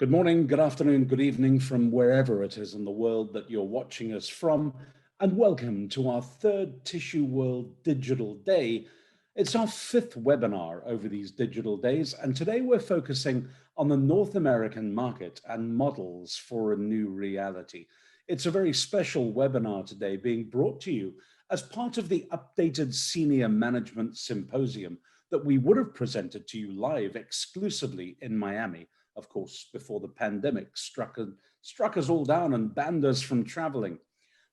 Good morning, good afternoon, good evening from wherever it is in the world that you're watching us from, and welcome to our third Tissue World Digital Day. It's our fifth webinar over these digital days, and today we're focusing on the North American market and models for a new reality. It's a very special webinar today being brought to you as part of the updated Senior Management Symposium that we would have presented to you live exclusively in Miami, of course, before the pandemic struck us all down and banned us from traveling.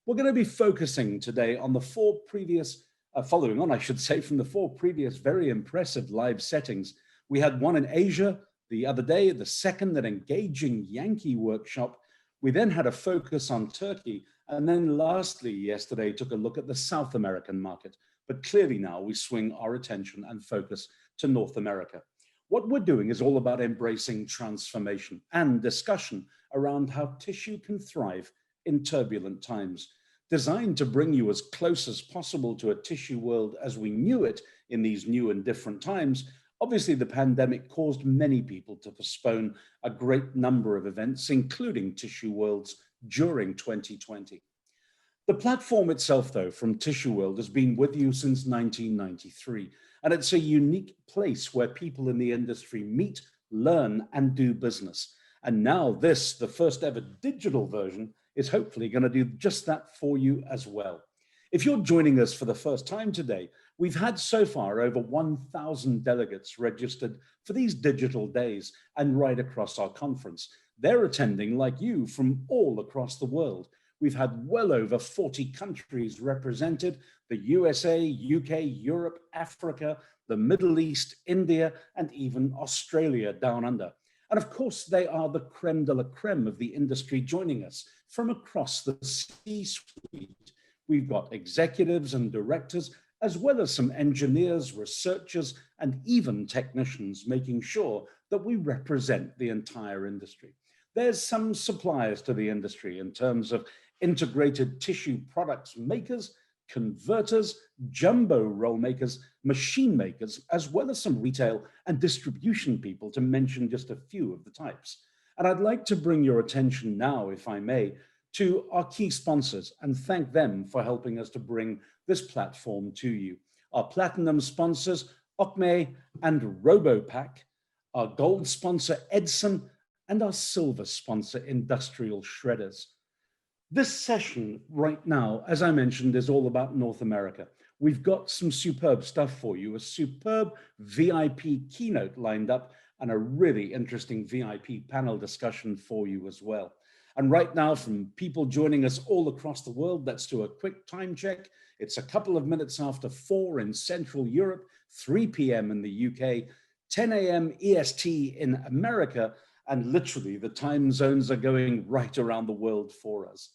We're going to be focusing today on the following on, I should say, from the four previous very impressive live settings. We had one in Asia the other day, the second, an engaging Yankee workshop. We then had a focus on Turkey, and then lastly, yesterday, took a look at the South American market. But clearly now we swing our attention and focus to North America. What we're doing is all about embracing transformation and discussion around how tissue can thrive in turbulent times, designed to bring you as close as possible to a tissue world as we knew it in these new and different times. Obviously, the pandemic caused many people to postpone a great number of events, including Tissue Worlds, during 2020. The platform itself, though, from Tissue World has been with you since 1993. And it's a unique place where people in the industry meet, learn, and do business. And now this, the first ever digital version, is hopefully going to do just that for you as well. If you're joining us for the first time today, we've had so far over 1,000 delegates registered for these digital days and right across our conference. They're attending like you from all across the world. We've had well over 40 countries represented: the USA, UK, Europe, Africa, the Middle East, India, and even Australia down under. And of course, they are the creme de la creme of the industry joining us from across the C-suite. We've got executives and directors, as well as some engineers, researchers, and even technicians, making sure that we represent the entire industry. There's some suppliers to the industry in terms of integrated tissue products makers, converters, jumbo roll makers, machine makers, as well as some retail and distribution people, to mention just a few of the types. And I'd like to bring your attention now, if I may, to our key sponsors and thank them for helping us to bring this platform to you. Our platinum sponsors, Acme and RoboPack, our gold sponsor, Edson, and our silver sponsor, Industrial Shredders. This session right now, as I mentioned, is all about North America. We've got some superb stuff for you, a superb VIP keynote lined up, and a really interesting VIP panel discussion for you as well. And right now, from people joining us all across the world, let's do a quick time check. It's a couple of minutes after 4 in Central Europe, 3 p.m. in the UK, 10 a.m. EST in America, and literally the time zones are going right around the world for us.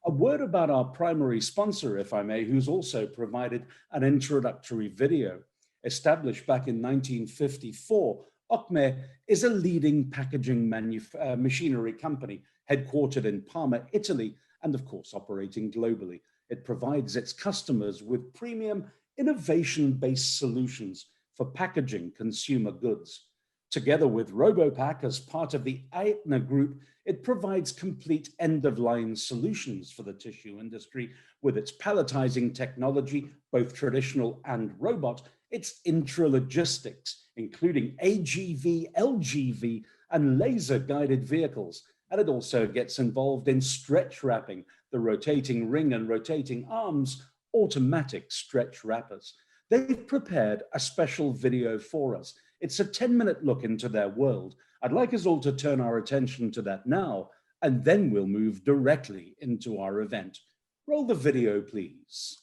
A word about our primary sponsor, if I may, who's also provided an introductory video. Established back in 1954, Acme is a leading packaging machinery company headquartered in Parma, Italy, and of course operating globally. It provides its customers with premium innovation-based solutions for packaging consumer goods. Together with RoboPack as part of the Aetna Group, it provides complete end-of-line solutions for the tissue industry with its palletizing technology, both traditional and robot, its intralogistics, including AGV, LGV, and laser-guided vehicles. And it also gets involved in stretch wrapping, the rotating ring and rotating arms, automatic stretch wrappers. They've prepared a special video for us. It's a 10-minute look into their world. I'd like us all to turn our attention to that now, and then we'll move directly into our event. Roll the video, please.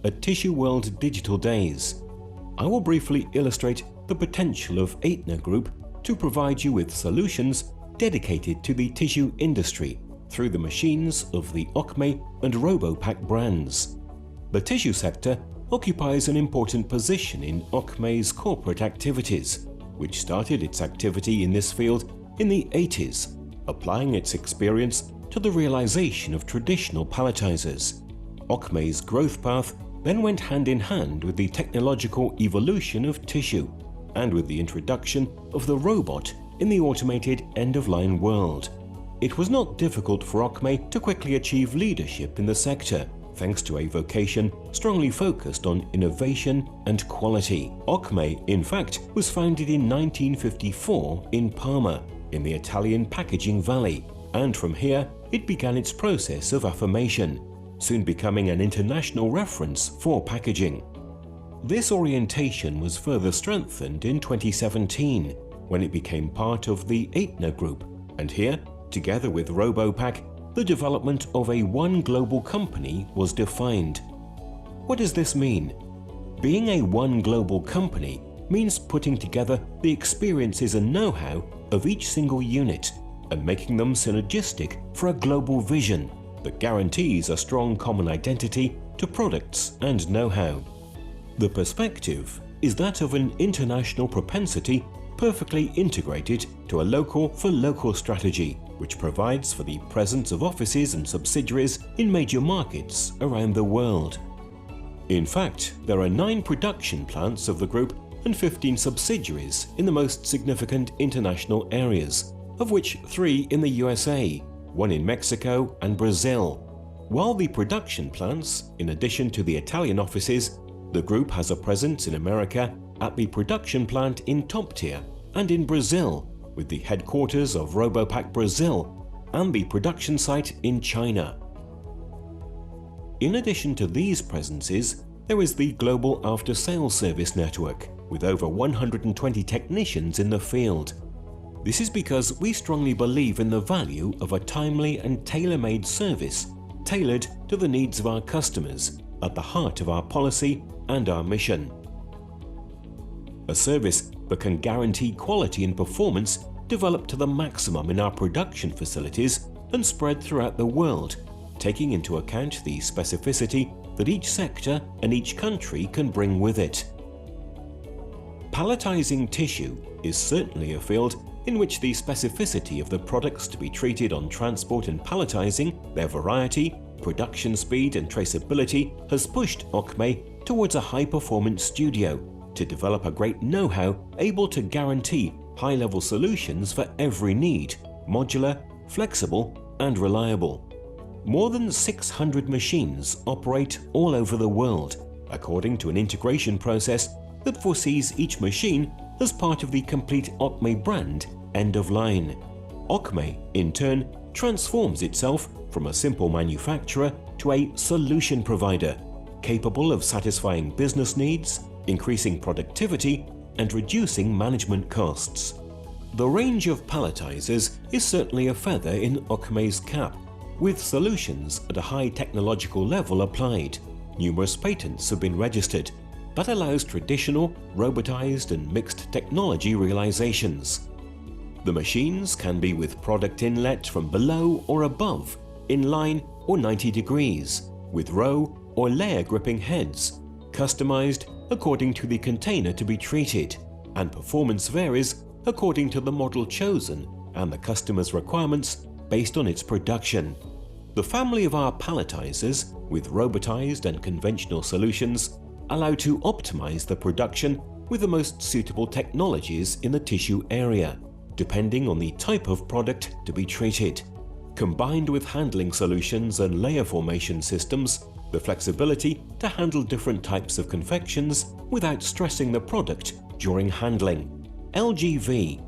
At Tissue World Digital Days, I will briefly illustrate the potential of Aetna Group to provide you with solutions dedicated to the tissue industry through the machines of the Acme and RoboPack brands. The tissue sector occupies an important position in Acme's corporate activities, which started its activity in this field in the 80s, applying its experience to the realization of traditional palletizers. Acme's growth path then went hand in hand with the technological evolution of tissue, and with the introduction of the robot in the automated end-of-line world. It was not difficult for Ocme to quickly achieve leadership in the sector, thanks to a vocation strongly focused on innovation and quality. Ocme, in fact, was founded in 1954 in Parma, in the Italian packaging valley, and from here it began its process of affirmation, soon becoming an international reference for packaging. This orientation was further strengthened in 2017 when it became part of the Aetna Group, and here, together with Robopack, the development of a one global company was defined. What does this mean? Being a one global company means putting together the experiences and know-how of each single unit and making them synergistic for a global vision that guarantees a strong common identity to products and know-how. The perspective is that of an international propensity perfectly integrated to a local-for-local strategy, which provides for the presence of offices and subsidiaries in major markets around the world. In fact, there are 9 production plants of the group and 15 subsidiaries in the most significant international areas, of which 3 in the USA, 1 in Mexico and Brazil. While the production plants, in addition to the Italian offices, the group has a presence in America at the production plant in Top Tier and in Brazil, with the headquarters of Robopack Brazil and the production site in China. In addition to these presences, there is the global after-sales service network, with over 120 technicians in the field. This is because we strongly believe in the value of a timely and tailor-made service tailored to the needs of our customers at the heart of our policy and our mission. A service that can guarantee quality and performance developed to the maximum in our production facilities and spread throughout the world, taking into account the specificity that each sector and each country can bring with it. Palletizing tissue is certainly a field in which the specificity of the products to be treated on transport and palletizing, their variety, production speed and traceability has pushed Ocme towards a high-performance studio to develop a great know-how able to guarantee high-level solutions for every need, modular, flexible and reliable. More than 600 machines operate all over the world, according to an integration process that foresees each machine as part of the complete Ocme brand end of line. Ocme, in turn, transforms itself from a simple manufacturer to a solution provider, capable of satisfying business needs, increasing productivity, and reducing management costs. The range of palletizers is certainly a feather in Ocme's cap, with solutions at a high technological level applied. Numerous patents have been registered. That allows traditional, robotized and mixed technology realizations. The machines can be with product inlet from below or above, in line or 90 degrees, with row or layer gripping heads, customized according to the container to be treated, and performance varies according to the model chosen and the customer's requirements based on its production. The family of our palletizers, with robotized and conventional solutions, allow to optimize the production with the most suitable technologies in the tissue area, depending on the type of product to be treated. Combined with handling solutions and layer formation systems, the flexibility to handle different types of confections without stressing the product during handling. LGV,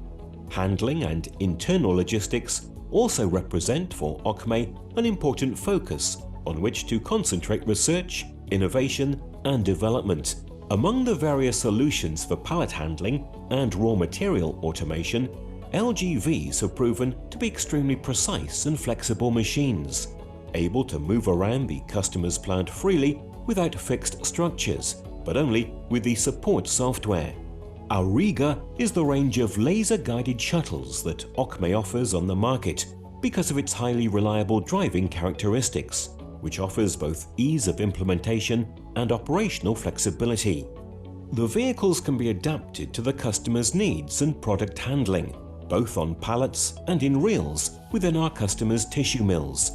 handling and internal logistics also represent for Ocme an important focus on which to concentrate research, innovation and development. Among the various solutions for pallet handling and raw material automation, LGVs have proven to be extremely precise and flexible machines, able to move around the customer's plant freely without fixed structures, but only with the support software. Auriga is the range of laser-guided shuttles that Ocme offers on the market because of its highly reliable driving characteristics, which offers both ease of implementation and operational flexibility. The vehicles can be adapted to the customer's needs and product handling, both on pallets and in reels within our customers' tissue mills,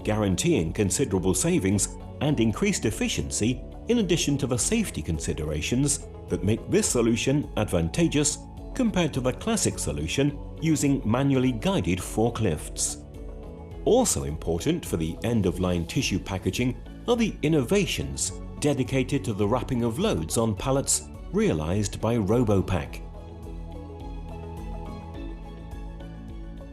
guaranteeing considerable savings and increased efficiency in addition to the safety considerations that make this solution advantageous compared to the classic solution using manually guided forklifts. Also important for the end-of-line tissue packaging are the innovations dedicated to the wrapping of loads on pallets realized by RoboPack.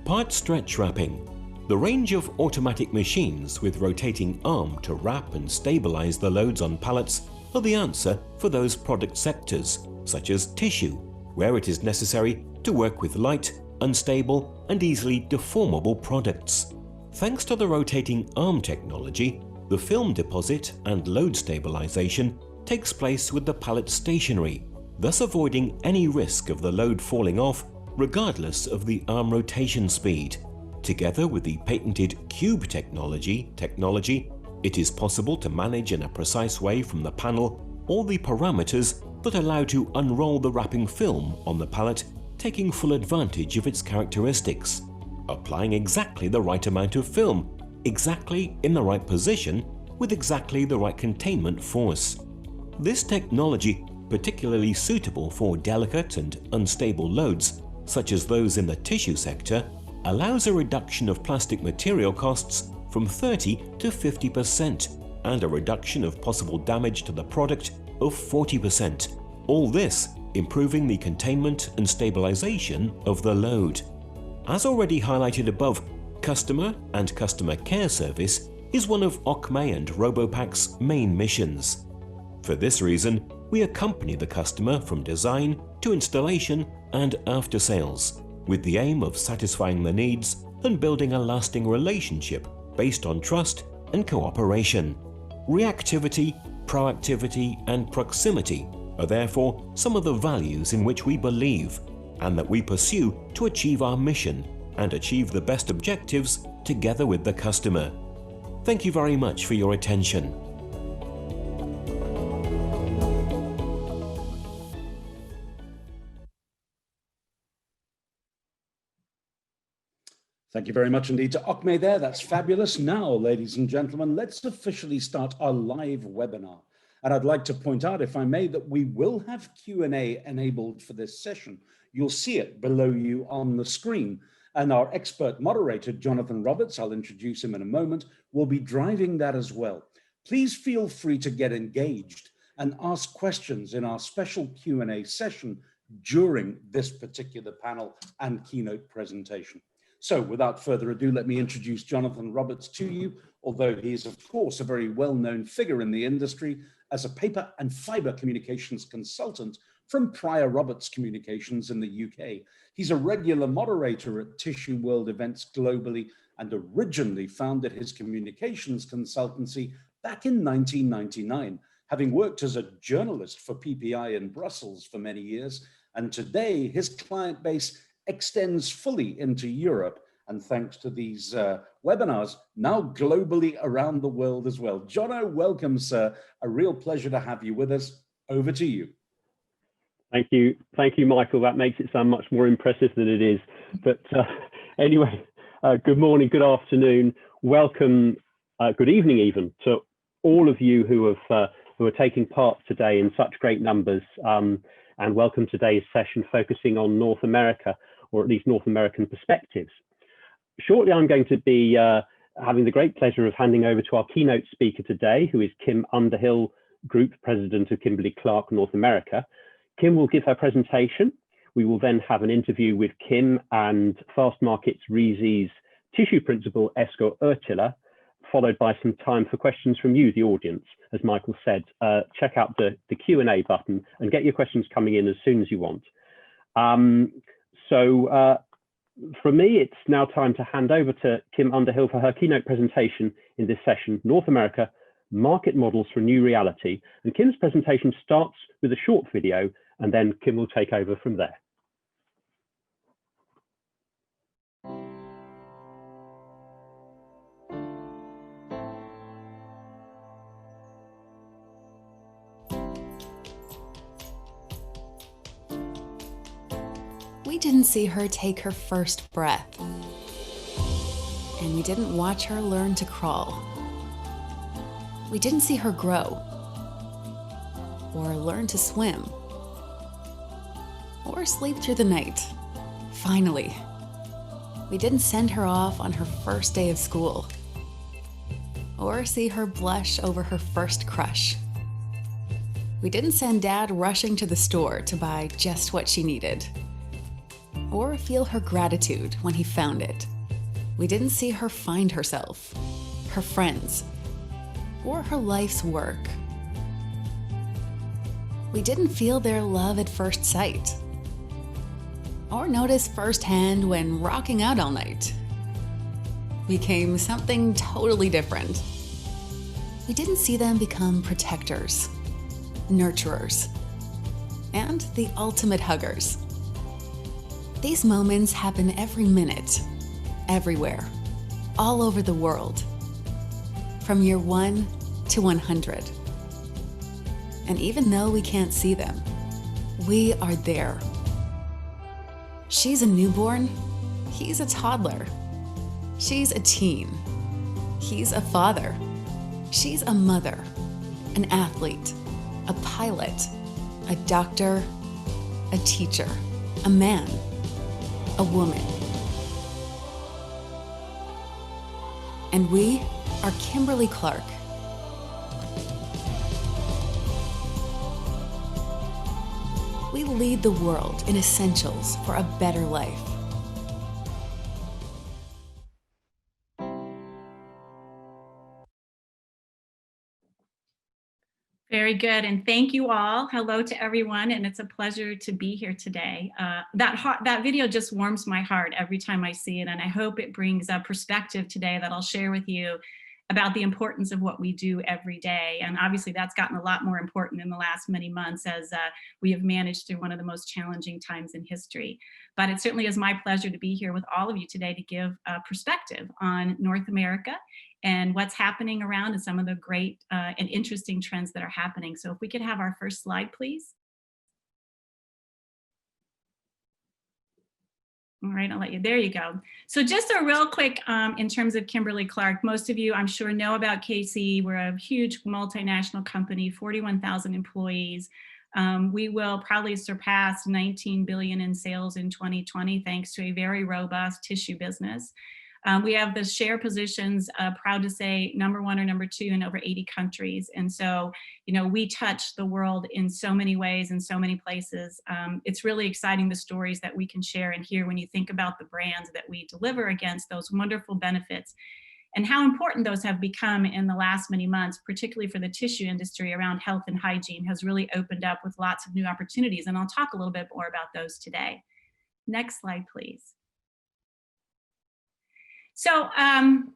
Part stretch wrapping. The range of automatic machines with rotating arm to wrap and stabilize the loads on pallets are the answer for those product sectors, such as tissue, where it is necessary to work with light, unstable and easily deformable products. Thanks to the rotating arm technology, the film deposit and load stabilization takes place with the pallet stationary, thus avoiding any risk of the load falling off regardless of the arm rotation speed. Together with the patented cube technology, it is possible to manage in a precise way from the panel all the parameters that allow to unroll the wrapping film on the pallet, taking full advantage of its characteristics, applying exactly the right amount of film, exactly in the right position, with exactly the right containment force. This technology, particularly suitable for delicate and unstable loads, such as those in the tissue sector, allows a reduction of plastic material costs from 30 to 50% and a reduction of possible damage to the product of 40%. All this improving the containment and stabilization of the load. As already highlighted above, customer and customer care service is one of Ocme and RoboPack's main missions. For this reason, we accompany the customer from design to installation and after sales, with the aim of satisfying the needs and building a lasting relationship based on trust and cooperation. Reactivity, proactivity and proximity are therefore some of the values in which we believe and that we pursue to achieve our mission and achieve the best objectives together with the customer. Thank you very much for your attention. Thank you very much indeed to Ocme there. That's fabulous. Now, ladies and gentlemen, let's officially start our live webinar. And I'd like to point out, if I may, that we will have Q&A enabled for this session. You'll see it below you on the screen. And our expert moderator, Jonathan Roberts, I'll introduce him in a moment, will be driving that as well. Please feel free to get engaged and ask questions in our special Q&A session during this particular panel and keynote presentation. So without further ado, let me introduce Jonathan Roberts to you, although he is, of course, a very well-known figure in the industry as a paper and fiber communications consultant from Prior Roberts Communications in the UK. He's a regular moderator at Tissue World events globally and originally founded his communications consultancy back in 1999, having worked as a journalist for PPI in Brussels for many years. And today his client base extends fully into Europe, and thanks to these webinars, now globally around the world as well. Jono, welcome, sir. A real pleasure to have you with us. Over to you. Thank you, Michael. That makes it sound much more impressive than it is. But anyway, good morning, good afternoon, welcome, good evening even to all of you who are taking part today in such great numbers, and welcome today's session focusing on North America, or at least North American perspectives. Shortly, I'm going to be having the great pleasure of handing over to our keynote speaker today, who is Kim Underhill, Group President of Kimberley-Clark North America. Kim will give her presentation. We will then have an interview with Kim and Fast Markets Reezy's tissue principal, Esko Ertila, followed by some time for questions from you, the audience. As Michael said, check out the Q&A button and get your questions coming in as soon as you want. For me, it's now time to hand over to Kim Underhill for her keynote presentation in this session, North America, Market Models for a New Reality. And Kim's presentation starts with a short video, and then Kim will take over from there. We didn't see her take her first breath, and we didn't watch her learn to crawl. We didn't see her grow or learn to swim. or sleep through the night. Finally, we didn't send her off on her first day of school, or see her blush over her first crush. We didn't send Dad rushing to the store to buy just what she needed, or feel her gratitude when he found it. We didn't see her find herself, her friends, or her life's work. We didn't feel their love at first sight, or notice firsthand when rocking out all night became something totally different. We didn't see them become protectors, nurturers, and the ultimate huggers. These moments happen every minute, everywhere, all over the world, from year 1 to 100. And even though we can't see them, we are there. She's a newborn, he's a toddler. She's a teen, he's a father. She's a mother, an athlete, a pilot, a doctor, a teacher, a man, a woman. And we are Kimberly Clark. We lead the world in essentials for a better life. Very good, and thank you all. Hello to everyone, and it's a pleasure to be here today. That video just warms my heart every time I see it, and I hope it brings a perspective today that I'll share with you about the importance of what we do every day. And obviously that's gotten a lot more important in the last many months as we have managed through one of the most challenging times in history. But it certainly is my pleasure to be here with all of you today to give a perspective on North America and what's happening around and some of the great and interesting trends that are happening. So if we could have our first slide, please. All right, I'll let you, there you go. So just a real quick in terms of Kimberly Clark, most of you I'm sure know about KC. We're a huge multinational company, 41,000 employees. We will probably surpass 19 billion in sales in 2020 thanks to a very robust tissue business. We have the share positions, proud to say, #1 or #2 in over 80 countries. And so, you know, we touch the world in so many ways, in so many places. It's really exciting, the stories that we can share and hear when you think about the brands that we deliver against those wonderful benefits and how important those have become in the last many months, particularly for the tissue industry around health and hygiene, has really opened up with lots of new opportunities. And I'll talk a little bit more about those today. Next slide, please. So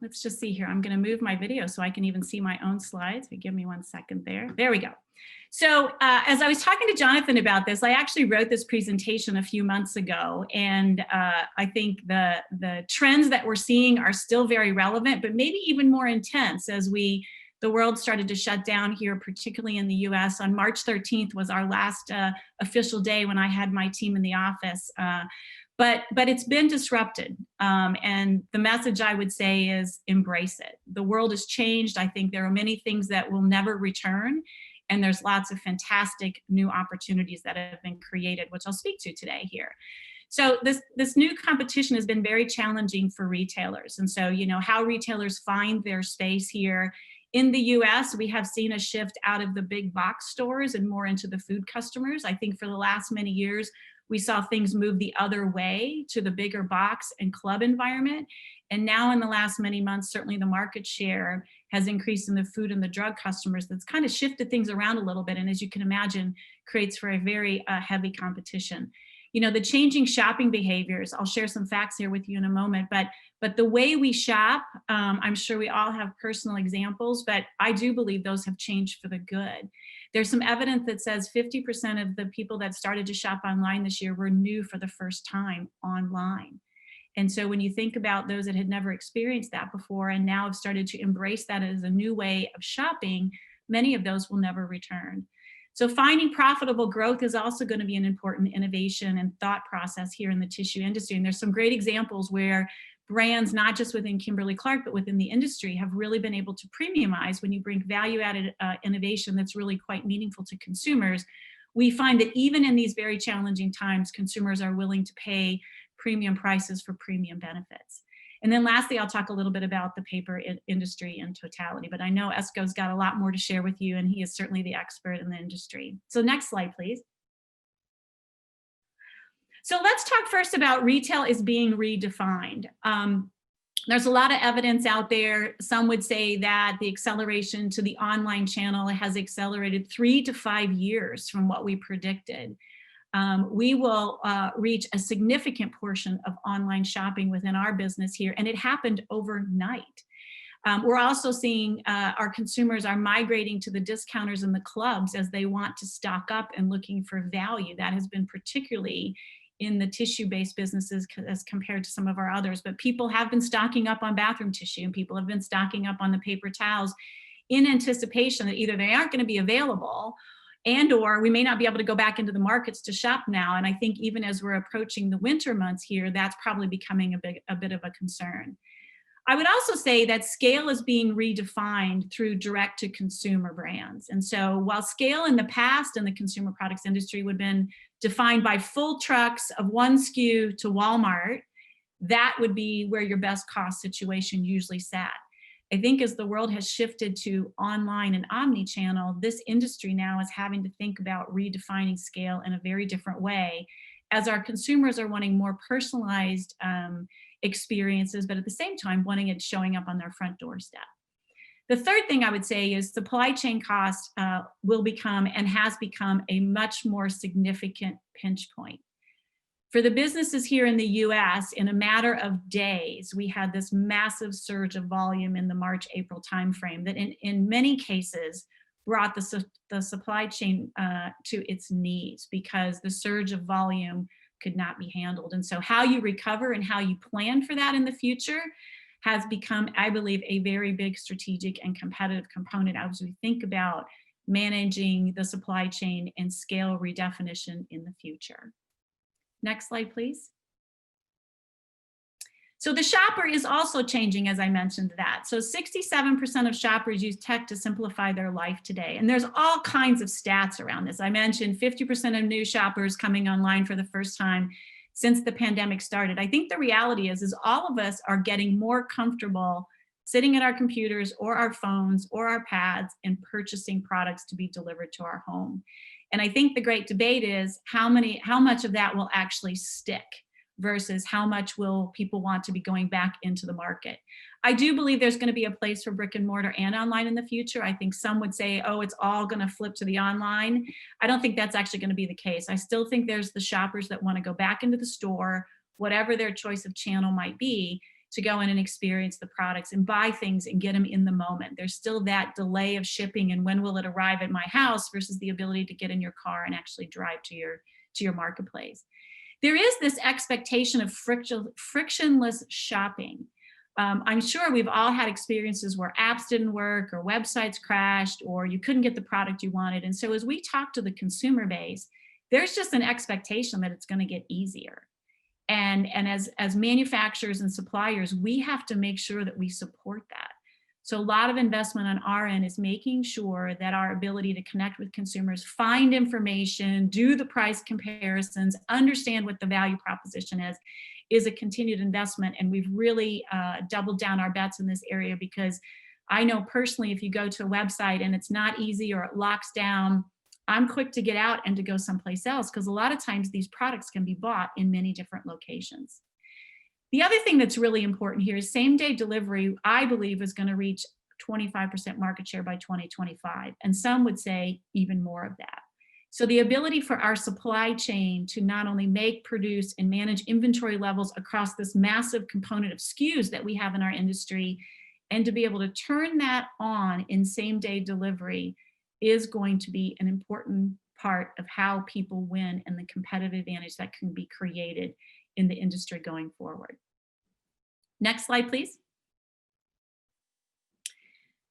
let's just see here. I'm going to move my video so I can even see my own slides. Give me 1 second there. There we go. So as I was talking to Jonathan about this, I actually wrote this presentation a few months ago. And I think the trends that we're seeing are still very relevant, but maybe even more intense as the world started to shut down here, particularly in the US. On March 13th was our last official day when I had my team in the office. But it's been disrupted. And the message I would say is embrace it. The world has changed. I think there are many things that will never return. And there's lots of fantastic new opportunities that have been created, which I'll speak to today here. So this new competition has been very challenging for retailers. And so, you know, how retailers find their space here. In the US, we have seen a shift out of the big box stores and more into the food customers. I think for the last many years, we saw things move the other way to the bigger box and club environment. And now in the last many months, certainly the market share has increased in the food and the drug customers. That's kind of shifted things around a little bit. And as you can imagine, creates for a very heavy competition. You know, the changing shopping behaviors, I'll share some facts here with you in a moment, but the way we shop, I'm sure we all have personal examples, but I do believe those have changed for the good. There's some evidence that says 50% of the people that started to shop online this year were new for the first time online. And so when you think about those that had never experienced that before and now have started to embrace that as a new way of shopping, many of those will never return. So finding profitable growth is also going to be an important innovation and thought process here in the tissue industry. And there's some great examples where brands, not just within Kimberly Clark, but within the industry, have really been able to premiumize when you bring value-added innovation that's really quite meaningful to consumers, we find that even in these very challenging times, consumers are willing to pay premium prices for premium benefits. And then lastly, I'll talk a little bit about the paper industry in totality, but I know Esko's got a lot more to share with you, and he is certainly the expert in the industry. So next slide, please. So let's talk first about retail is being redefined. There's a lot of evidence out there. Some would say that the acceleration to the online channel has accelerated 3 to 5 years from what we predicted. We will reach a significant portion of online shopping within our business here, and it happened overnight. We're also seeing our consumers are migrating to the discounters and the clubs as they want to stock up and looking for value. That has been particularly in the tissue-based businesses as compared to some of our others, but people have been stocking up on bathroom tissue, and people have been stocking up on the paper towels in anticipation that either they aren't going to be available, and or we may not be able to go back into the markets to shop now. And I think even as we're approaching the winter months here, that's probably becoming a bit of a concern. I would also say that scale is being redefined through direct to consumer brands. And so while scale in the past in the consumer products industry would have been defined by full trucks of one SKU to Walmart, that would be where your best cost situation usually sat. I think as the world has shifted to online and omni-channel, this industry now is having to think about redefining scale in a very different way, as our consumers are wanting more personalized experiences, but at the same time wanting it showing up on their front doorstep. The third thing I would say is supply chain cost will become and has become a much more significant pinch point. For the businesses here in the US, in a matter of days, we had this massive surge of volume in the March-April timeframe that in many cases brought the supply chain to its knees because the surge of volume could not be handled. And so how you recover and how you plan for that in the future has become, I believe, a very big strategic and competitive component as we think about managing the supply chain and scale redefinition in the future. Next slide, please. So the shopper is also changing, as I mentioned that. So 67% of shoppers use tech to simplify their life today. And there's all kinds of stats around this. I mentioned 50% of new shoppers coming online for the first time since the pandemic started. I think the reality is all of us are getting more comfortable sitting at our computers or our phones or our pads and purchasing products to be delivered to our home. And I think the great debate is how much of that will actually stick versus how much will people want to be going back into the market. I do believe there's going to be a place for brick and mortar and online in the future. I think some would say, oh, it's all going to flip to the online. I don't think that's actually going to be the case. I still think there's the shoppers that want to go back into the store, whatever their choice of channel might be, to go in and experience the products and buy things and get them in the moment. There's still that delay of shipping and when will it arrive at my house versus the ability to get in your car and actually drive to your marketplace. There is this expectation of frictionless shopping. I'm sure we've all had experiences where apps didn't work or websites crashed or you couldn't get the product you wanted. And so as we talk to the consumer base, there's just an expectation that it's going to get easier. And as manufacturers and suppliers, we have to make sure that we support that. So a lot of investment on our end is making sure that our ability to connect with consumers, find information, do the price comparisons, understand what the value proposition is a continued investment. And we've really doubled down our bets in this area because I know personally, if you go to a website and it's not easy or it locks down, I'm quick to get out and to go someplace else because a lot of times these products can be bought in many different locations. The other thing that's really important here is same-day delivery, I believe, is going to reach 25% market share by 2025, and some would say even more of that. So the ability for our supply chain to not only make, produce, and manage inventory levels across this massive component of SKUs that we have in our industry, and to be able to turn that on in same-day delivery is going to be an important part of how people win and the competitive advantage that can be created in the industry going forward. Next slide, please.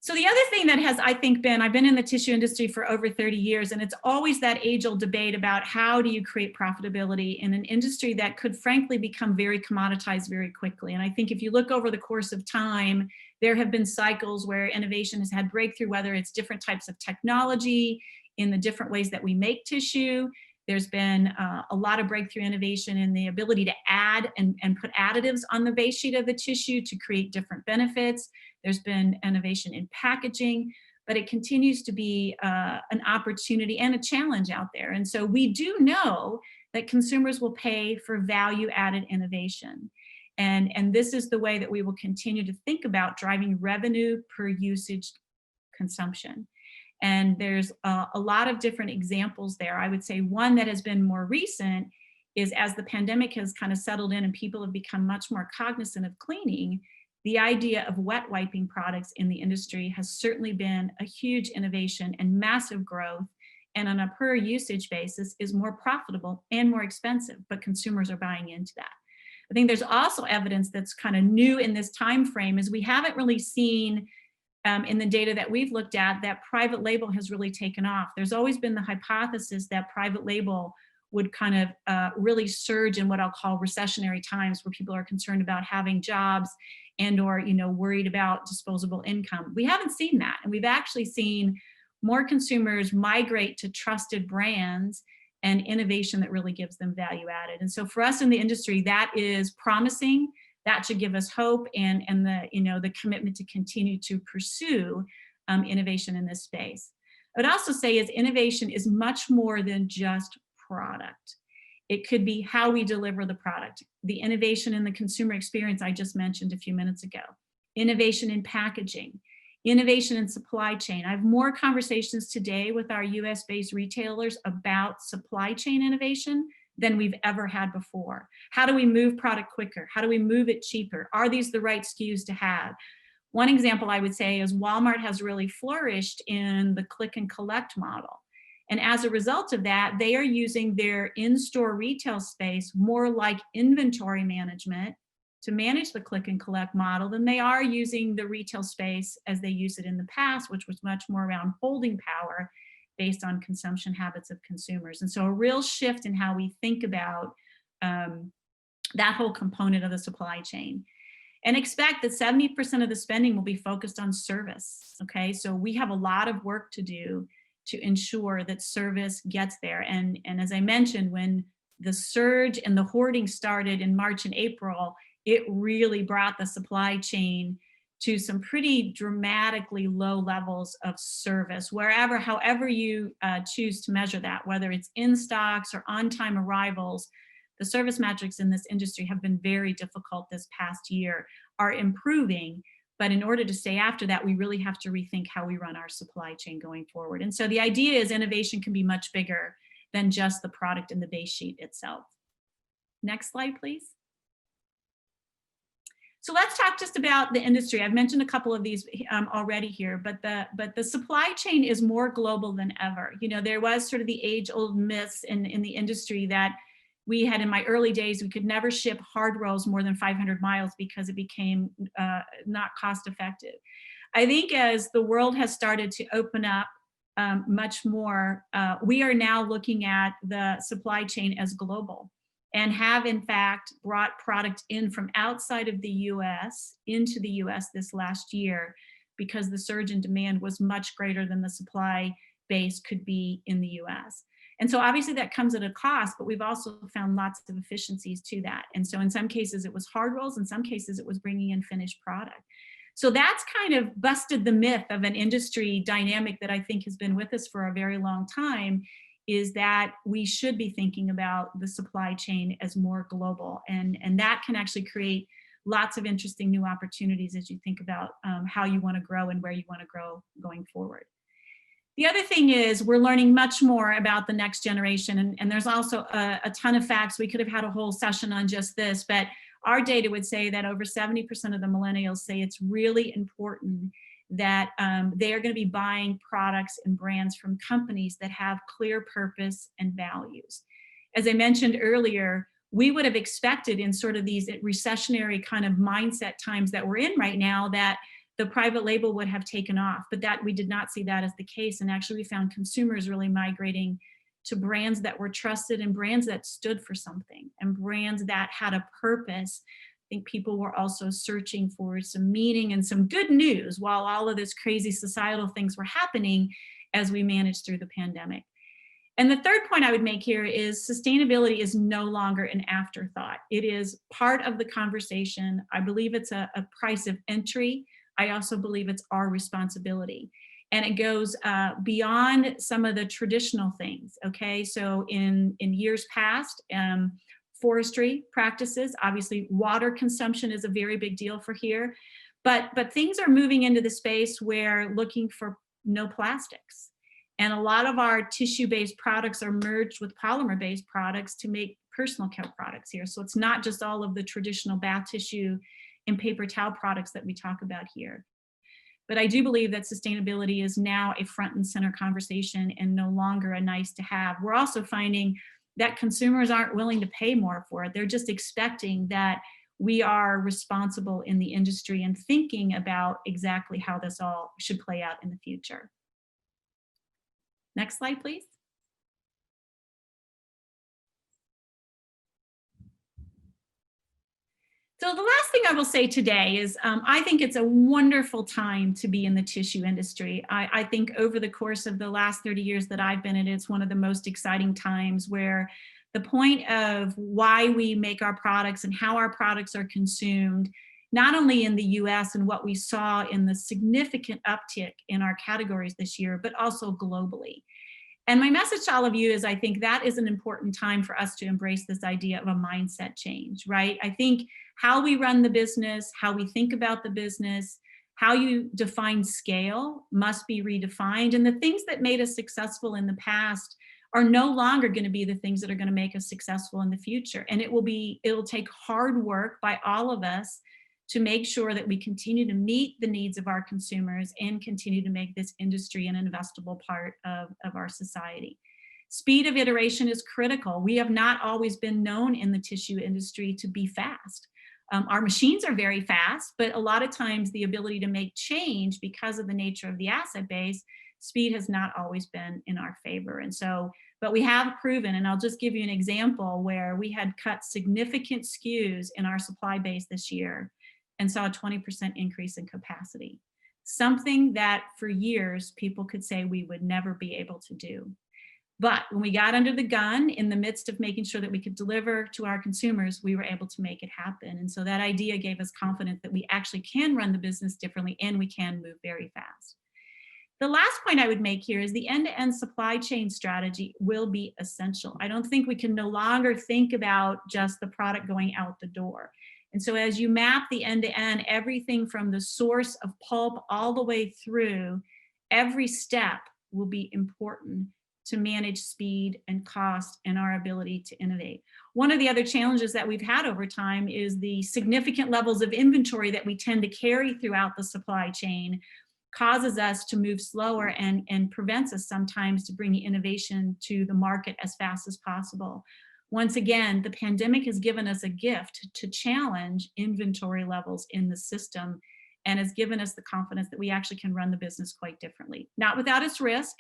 So the other thing that has, I think, I've been in the tissue industry for over 30 years, and it's always that age-old debate about how do you create profitability in an industry that could frankly become very commoditized very quickly. And I think if you look over the course of time, there have been cycles where innovation has had breakthrough, whether it's different types of technology, in the different ways that we make tissue. There's been a lot of breakthrough innovation in the ability to add and put additives on the base sheet of the tissue to create different benefits. There's been innovation in packaging, but it continues to be an opportunity and a challenge out there. And so we do know that consumers will pay for value-added innovation. And this is the way that we will continue to think about driving revenue per usage consumption. And there's a lot of different examples there. I would say one that has been more recent is, as the pandemic has kind of settled in and people have become much more cognizant of cleaning, the idea of wet wiping products in the industry has certainly been a huge innovation and massive growth, and on a per usage basis is more profitable and more expensive, but consumers are buying into that. I think there's also evidence that's kind of new in this time frame, is we haven't really seen in the data that we've looked at that private label has really taken off. There's always been the hypothesis that private label would kind of really surge in what I'll call recessionary times, where people are concerned about having jobs and or worried about disposable income. We haven't seen that, and we've actually seen more consumers migrate to trusted brands and innovation that really gives them value added. And so for us in the industry, that is promising. That should give us hope and the commitment to continue to pursue innovation in this space. I would also say is innovation is much more than just product. It could be how we deliver the product, the innovation in the consumer experience I just mentioned a few minutes ago, innovation in packaging, innovation in supply chain. I have more conversations today with our US-based retailers about supply chain innovation than we've ever had before. How do we move product quicker? How do we move it cheaper? Are these the right SKUs to have? One example I would say is Walmart has really flourished in the click and collect model. And as a result of that, they are using their in-store retail space more like inventory management to manage the click and collect model than they are using the retail space as they used it in the past, which was much more around holding power based on consumption habits of consumers. And so a real shift in how we think about that whole component of the supply chain. And expect that 70% of the spending will be focused on service, okay? So we have a lot of work to do to ensure that service gets there. And as I mentioned, when the surge and the hoarding started in March and April, it really brought the supply chain to some pretty dramatically low levels of service, however you choose to measure that, whether it's in stocks or on-time arrivals. The service metrics in this industry have been very difficult this past year, are improving, but in order to stay after that, we really have to rethink how we run our supply chain going forward. And so the idea is innovation can be much bigger than just the product in the base sheet itself. Next slide, please. So let's talk just about the industry. I've mentioned a couple of these already here, but the supply chain is more global than ever. There was sort of the age-old myths in the industry that we had in my early days. We could never ship hard rolls more than 500 miles because it became not cost effective. I think as the world has started to open up much more, we are now looking at the supply chain as global, and have in fact brought product in from outside of the US into the US this last year, because the surge in demand was much greater than the supply base could be in the US. And so obviously that comes at a cost, but we've also found lots of efficiencies to that. And so in some cases it was hard rolls, in some cases it was bringing in finished product. So that's kind of busted the myth of an industry dynamic that I think has been with us for a very long time, is that we should be thinking about the supply chain as more global. And that can actually create lots of interesting new opportunities as you think about how you want to grow and where you want to grow going forward. The other thing is we're learning much more about the next generation, and there's also a ton of facts. We could have had a whole session on just this, but our data would say that over 70% of the millennials say it's really important that they are going to be buying products and brands from companies that have clear purpose and values. As I mentioned earlier, we would have expected in sort of these recessionary kind of mindset times that we're in right now that the private label would have taken off, but that we did not see that as the case. And actually we found consumers really migrating to brands that were trusted and brands that stood for something and brands that had a purpose. I think people were also searching for some meaning and some good news while all of this crazy societal things were happening. as we manage through the pandemic. And the third point I would make here is sustainability is no longer an afterthought. It is part of the conversation. I believe it's a price of entry. I also believe it's our responsibility. And it goes beyond some of the traditional things, okay? So in years past, forestry practices, obviously water consumption is a very big deal for here, but things are moving into the space where looking for no plastics. And a lot of our tissue-based products are merged with polymer-based products to make personal care products here. So it's not just all of the traditional bath tissue and paper towel products that we talk about here. But I do believe that sustainability is now a front and center conversation and no longer a nice to have. We're also finding that consumers aren't willing to pay more for it. They're just expecting that we are responsible in the industry and thinking about exactly how this all should play out in the future. Next slide, please. So the last thing I will say today is I think it's a wonderful time to be in the tissue industry. I think over the course of the last 30 years that I've been in it, it's one of the most exciting times where the point of why we make our products and how our products are consumed, not only in the US and what we saw in the significant uptick in our categories this year, but also globally. And my message to all of you is I think that is an important time for us to embrace this idea of a mindset change, right? I think how we run the business, how we think about the business, how you define scale must be redefined. And the things that made us successful in the past are no longer going to be the things that are going to make us successful in the future. And it'll take hard work by all of us to make sure that we continue to meet the needs of our consumers and continue to make this industry an investable part of our society. Speed of iteration is critical. We have not always been known in the tissue industry to be fast. Our machines are very fast, but a lot of times the ability to make change because of the nature of the asset base, speed has not always been in our favor. And so, but we have proven, and I'll just give you an example where we had cut significant SKUs in our supply base this year and saw a 20% increase in capacity. Something that for years people could say we would never be able to do. But when we got under the gun in the midst of making sure that we could deliver to our consumers, we were able to make it happen. And so that idea gave us confidence that we actually can run the business differently and we can move very fast. The last point I would make here is the end-to-end supply chain strategy will be essential. I don't think we can no longer think about just the product going out the door. And so as you map the end-to-end, everything from the source of pulp all the way through, every step will be important to manage speed and cost and our ability to innovate. One of the other challenges that we've had over time is the significant levels of inventory that we tend to carry throughout the supply chain causes us to move slower and prevents us sometimes to bring innovation to the market as fast as possible. Once again, the pandemic has given us a gift to challenge inventory levels in the system and has given us the confidence that we actually can run the business quite differently. Not without its risk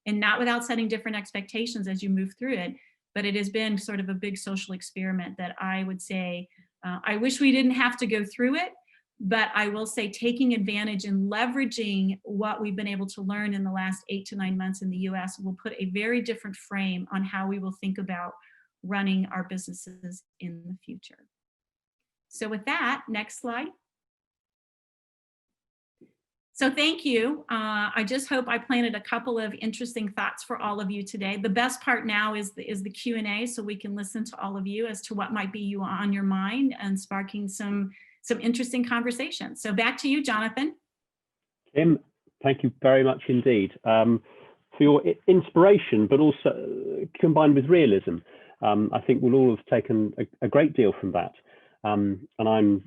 and not without setting different expectations as you move through it, but it has been sort of a big social experiment that I would say, I wish we didn't have to go through it, but I will say taking advantage and leveraging what we've been able to learn in the last 8 to 9 months in the US will put a very different frame on how we will think about running our businesses in the future. So with that, next slide. So thank you. I just hope I planted a couple of interesting thoughts for all of you today. The best part now is the Q&A, so we can listen to all of you as to what might be on your mind and sparking some interesting conversations. So back to you, Jonathan. Kim, thank you very much indeed for your inspiration, but also combined with realism. I think we'll all have taken a great deal from that. And I'm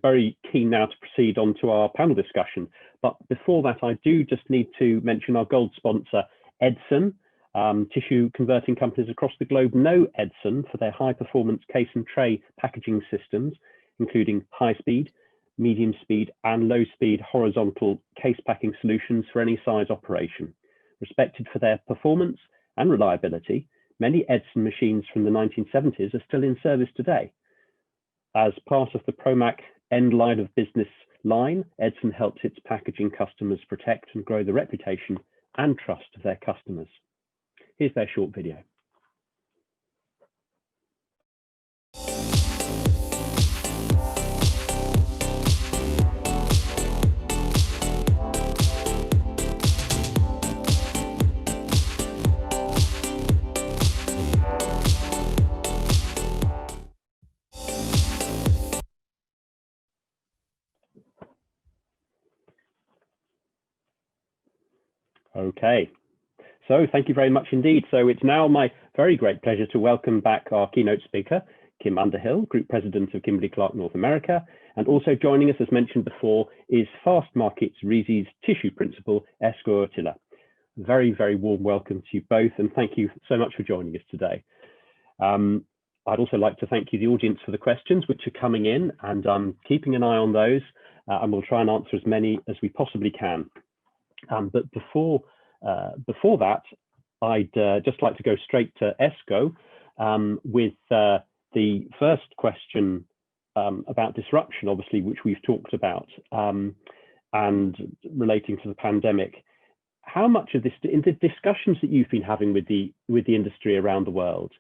very keen now to proceed on to our panel discussion. But before that, I do just need to mention our gold sponsor, Edson. Tissue converting companies across the globe know Edson for their high performance case and tray packaging systems, including high speed, medium speed and low speed horizontal case packing solutions for any size operation. Respected for their performance and reliability, many Edson machines from the 1970s are still in service today. As part of the Promac end line of business line, Edson helps its packaging customers protect and grow the reputation and trust of their customers. Here's their short video. Okay, so thank you very much indeed. So it's now my very great pleasure to welcome back our keynote speaker, Kim Underhill, Group President of Kimberley-Clark North America. And also joining us, as mentioned before, is Fast Markets Reese's Tissue Principal, Esko Uotila. Very, very warm welcome to you both, and thank you so much for joining us today. I'd also like to thank you, the audience, for the questions which are coming in, and I'm keeping an eye on those, and we'll try and answer as many as we possibly can. But before that, I'd just like to go straight to Esko with the first question about disruption, obviously, which we've talked about, and relating to the pandemic. How much of this, in the discussions that you've been having with the industry around the world,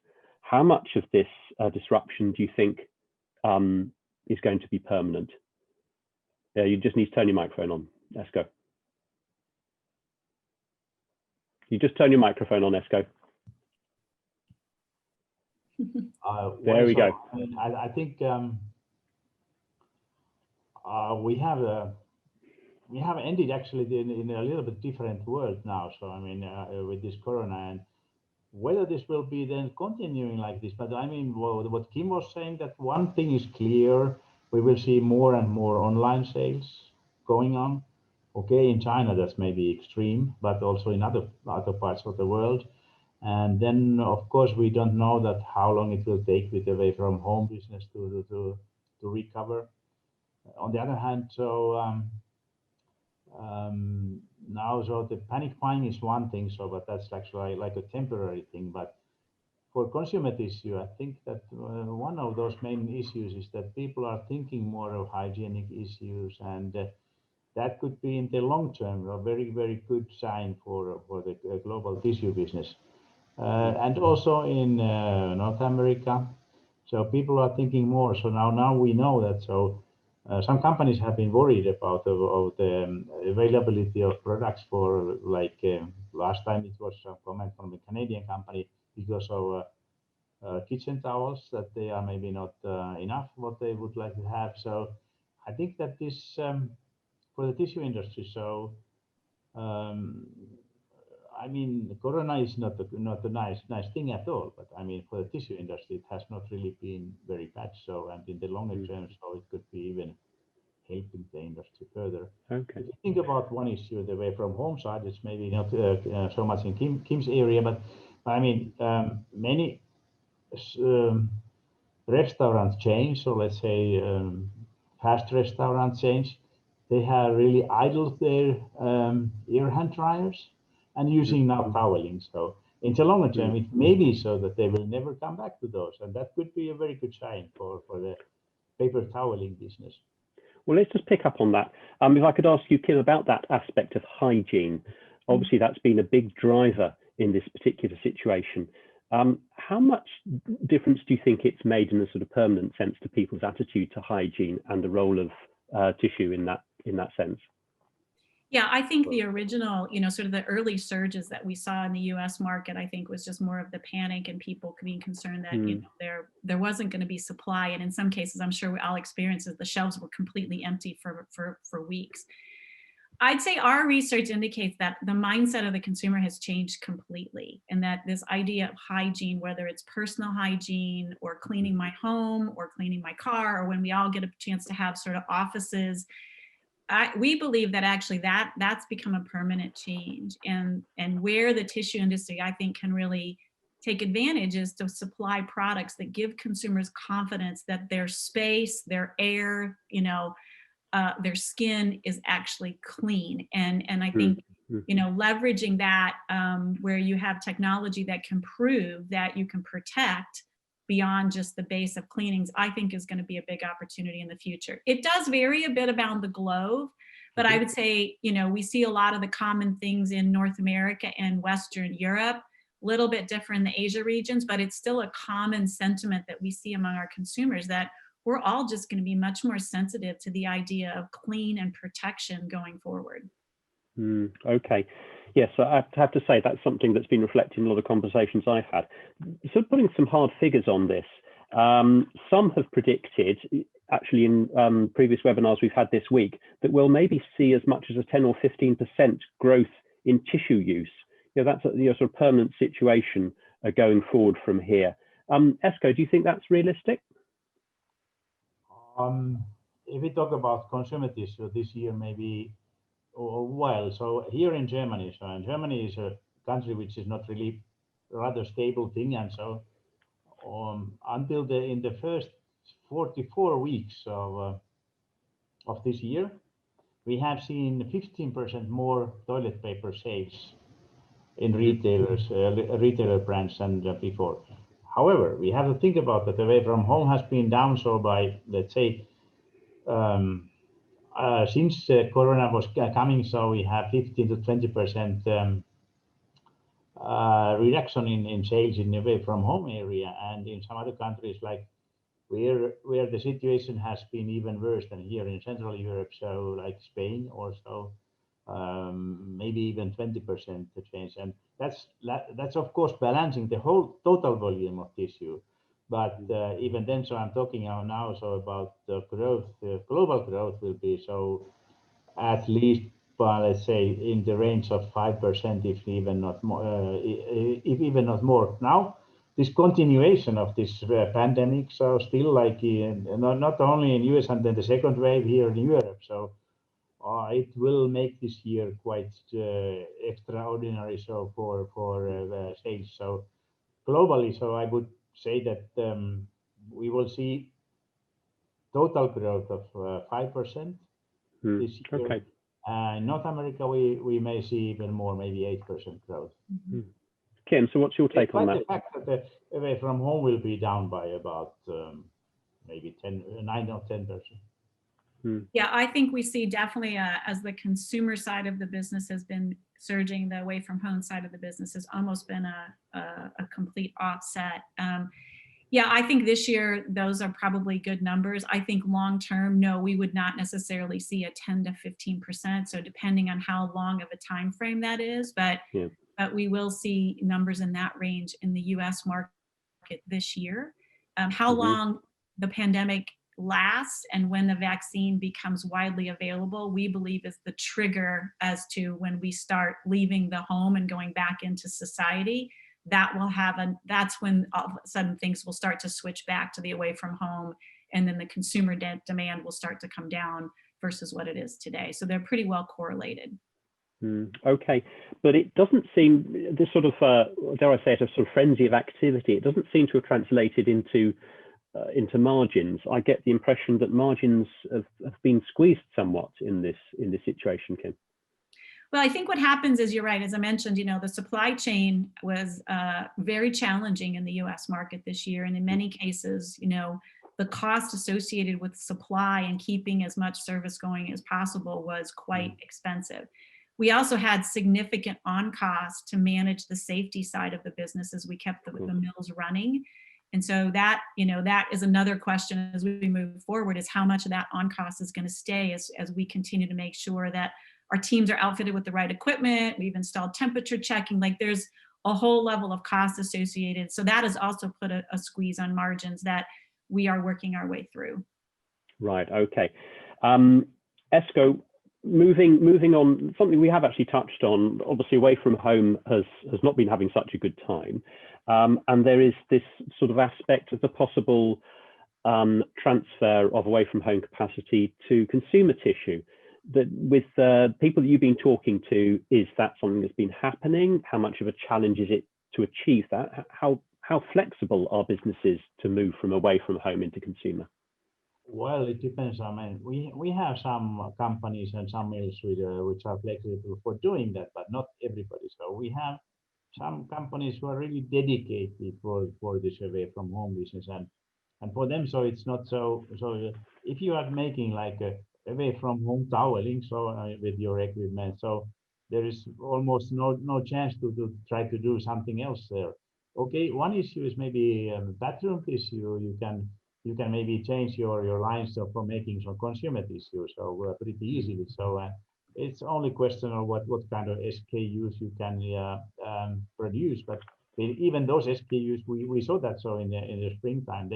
how much of this disruption do you think is going to be permanent? Yeah, you just need to turn your microphone on, Esko. You just turn your microphone on, Esko. There we go. I think we have ended actually in a little bit different world now. So I mean, with this corona, and whether this will be then continuing like this. But I mean, what Kim was saying, that one thing is clear: we will see more and more online sales going on. Okay, in China that's maybe extreme, but also in other parts of the world. And then, of course, we don't know that how long it will take with away from home business to recover. On the other hand, so now, so the panic buying is one thing, so but that's actually like a temporary thing. But for consumer tissue, I think that one of those main issues is that people are thinking more of hygienic issues, and that could be in the long term a very, very good sign for the global tissue business. And also in North America, so people are thinking more. So now we know that. So some companies have been worried about the availability of products for, like last time it was a comment from a Canadian company because of kitchen towels, that they are maybe not enough what they would like to have. So I think that this for the tissue industry, so I mean, the corona is not a nice thing at all, but I mean, for the tissue industry, it has not really been very bad. So, and in the longer term, so it could be even helping the industry further. Okay. If you think about one issue, the away from home side, it's maybe not so much in Kim's area, but I mean, many restaurant chains, or let's say fast restaurant chains, they have really idled their air hand dryers and using now toweling. So in the longer term, it may be so that they will never come back to those, and that could be a very good sign for the paper toweling business. Well, let's just pick up on that. If I could ask you, Kim, about that aspect of hygiene. Obviously, that's been a big driver in this particular situation. How much difference do you think it's made in a sort of permanent sense to people's attitude to hygiene and the role of tissue in that sense? Yeah, I think the original, sort of the early surges that we saw in the U.S. market, I think was just more of the panic and people being concerned that there wasn't going to be supply, and in some cases, I'm sure we all experienced it, the shelves were completely empty for weeks. I'd say our research indicates that the mindset of the consumer has changed completely, and that this idea of hygiene, whether it's personal hygiene or cleaning my home or cleaning my car, or when we all get a chance to have sort of offices, we believe that actually that's become a permanent change, and where the tissue industry, I think, can really take advantage is to supply products that give consumers confidence that their space, their air, their skin is actually clean. And I think, leveraging that where you have technology that can prove that you can protect beyond just the base of cleanings, I think is going to be a big opportunity in the future. It does vary a bit around the globe, But I would say, we see a lot of the common things in North America and Western Europe, a little bit different in the Asia regions, but it's still a common sentiment that we see among our consumers that we're all just going to be much more sensitive to the idea of clean and protection going forward. Okay. Yes, I have to say that's something that's been reflected in a lot of conversations I've had. So putting some hard figures on this, some have predicted, actually in previous webinars we've had this week, that we'll maybe see as much as a 10 or 15% growth in tissue use. That's a sort of permanent situation going forward from here. Esko, do you think that's realistic? If we talk about consumer tissue this year, maybe, well, so here in Germany, Germany is a country which is not really rather stable thing, and so until in the first 44 weeks of this year, we have seen 15% more toilet paper sales in retailer brands than before. However, we have to think about that away from home has been down so by, let's say, since Corona was coming, so we have 15 to 20% reduction in sales in away from home area, and in some other countries like where the situation has been even worse than here in Central Europe, so like Spain or so, maybe even 20% change, and that's of course balancing the whole total volume of tissue. But even then, so I'm talking now so about the growth, global growth will be so at least, let's say, in the range of 5%, if even not more. If even not more. Now, this continuation of this pandemic, so still like not only in US and then the second wave here in Europe, so it will make this year quite extraordinary. So for sales, so globally, so I would say that we will see total growth of 5% this year. Okay. In North America, we may see even more, maybe 8% growth. Kim, so what's your take on that? The fact that the away from home will be down by about maybe 9 or 10%. Yeah, I think we see definitely as the consumer side of the business has been surging, the away from home side of the business has almost been a complete offset. Yeah, I think this year those are probably good numbers. I think long term, no, we would not necessarily see a 10 to 15%. So depending on how long of a time frame that is, but we will see numbers in that range in the US market this year. How long the pandemic lasts and when the vaccine becomes widely available, we believe is the trigger as to when we start leaving the home and going back into society. That's when all of a sudden things will start to switch back to the away from home, and then the consumer demand will start to come down versus what it is today. So they're pretty well correlated. Okay, but it doesn't seem, this sort of, dare I say it, a sort of frenzy of activity, it doesn't seem to have translated into margins. I get the impression that margins have been squeezed somewhat in this situation, Kim. Well, I think what happens is, you're right, as I mentioned, the supply chain was very challenging in the US market this year. And in many cases, the cost associated with supply and keeping as much service going as possible was quite expensive. We also had significant on cost to manage the safety side of the business as we kept the mills running. And so that is another question as we move forward, is how much of that on cost is going to stay as we continue to make sure that our teams are outfitted with the right equipment. We've installed temperature checking. Like, there's a whole level of cost associated. So that has also put a squeeze on margins that we are working our way through. Right. Okay. Esko, moving on, something we have actually touched on, obviously away from home has not been having such a good time. And there is this sort of aspect of the possible transfer of away from home capacity to consumer tissue. That with people that you've been talking to, is that something that's been happening? How much of a challenge is it to achieve that? How flexible are businesses to move from away from home into consumer? Well, it depends. I mean, we have some companies and some mills which are flexible for doing that, but not everybody. So we have some companies who are really dedicated for this away from home business, and for them, so it's not so. So if you are making like away from home toweling, so with your equipment. So there is almost no chance to try to do something else there. Okay, one issue is maybe bathroom tissue. You can maybe change your lines for making some consumer tissue, so pretty easily. So it's only question of what kind of SKUs you can produce. But even those SKUs, we saw that so in the springtime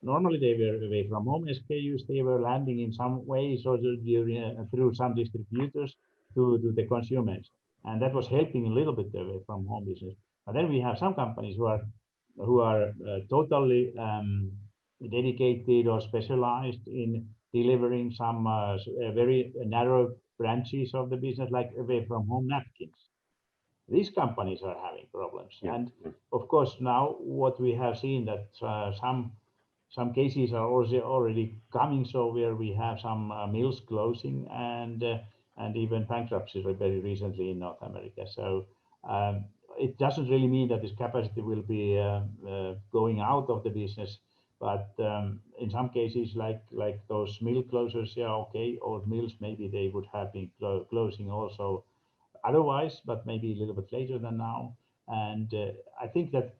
normally they were away from home SKUs. They were landing in some ways or through some distributors to the consumers, and that was helping a little bit away from home business. But then we have some companies who are totally dedicated or specialized in delivering some very narrow branches of the business, like away from home napkins. These companies are having problems, and of course now what we have seen that some cases are also already coming, so where we have some mills closing and even bankruptcies very recently in North America. So it doesn't really mean that this capacity will be going out of the business, but in some cases, like those mill closures, yeah, okay, old mills, maybe they would have been closing also otherwise, but maybe a little bit later than now. And I think that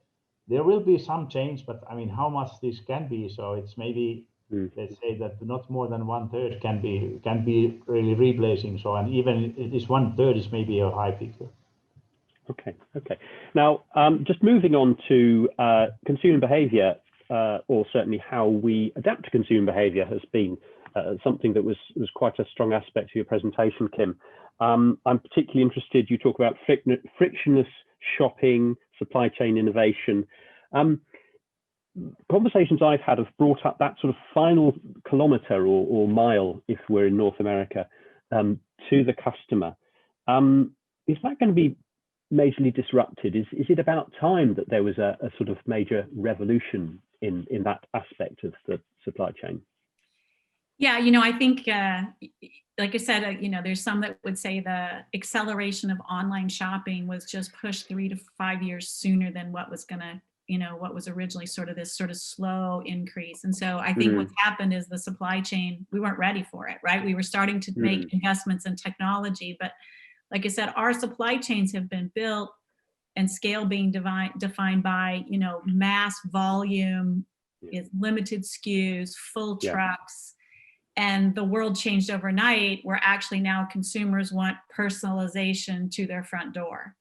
there will be some change, but I mean, how much this can be? So it's maybe let's say that not more than 1/3 can be really replacing. So, and even this 1/3 is maybe a high figure. Okay. Now, just moving on to consumer behaviour, or certainly how we adapt to consumer behaviour, has been something that was quite a strong aspect of your presentation, Kim. I'm particularly interested. You talk about frictionless shopping, supply chain innovation. Conversations I've had have brought up that sort of final kilometre or mile, if we're in North America, to the customer. Is that going to be majorly disrupted? Is it about time that there was a sort of major revolution in that aspect of the supply chain? Yeah, I think, like I said, there's some that would say the acceleration of online shopping was just pushed 3 to 5 years sooner than what was going to, what was originally sort of this sort of slow increase. And so I think what's happened is the supply chain, we weren't ready for it, right? We were starting to make investments in technology, but like I said, our supply chains have been built and scale being defined by, mass volume, is limited SKUs, full trucks. And the world changed overnight, where actually now consumers want personalization to their front door.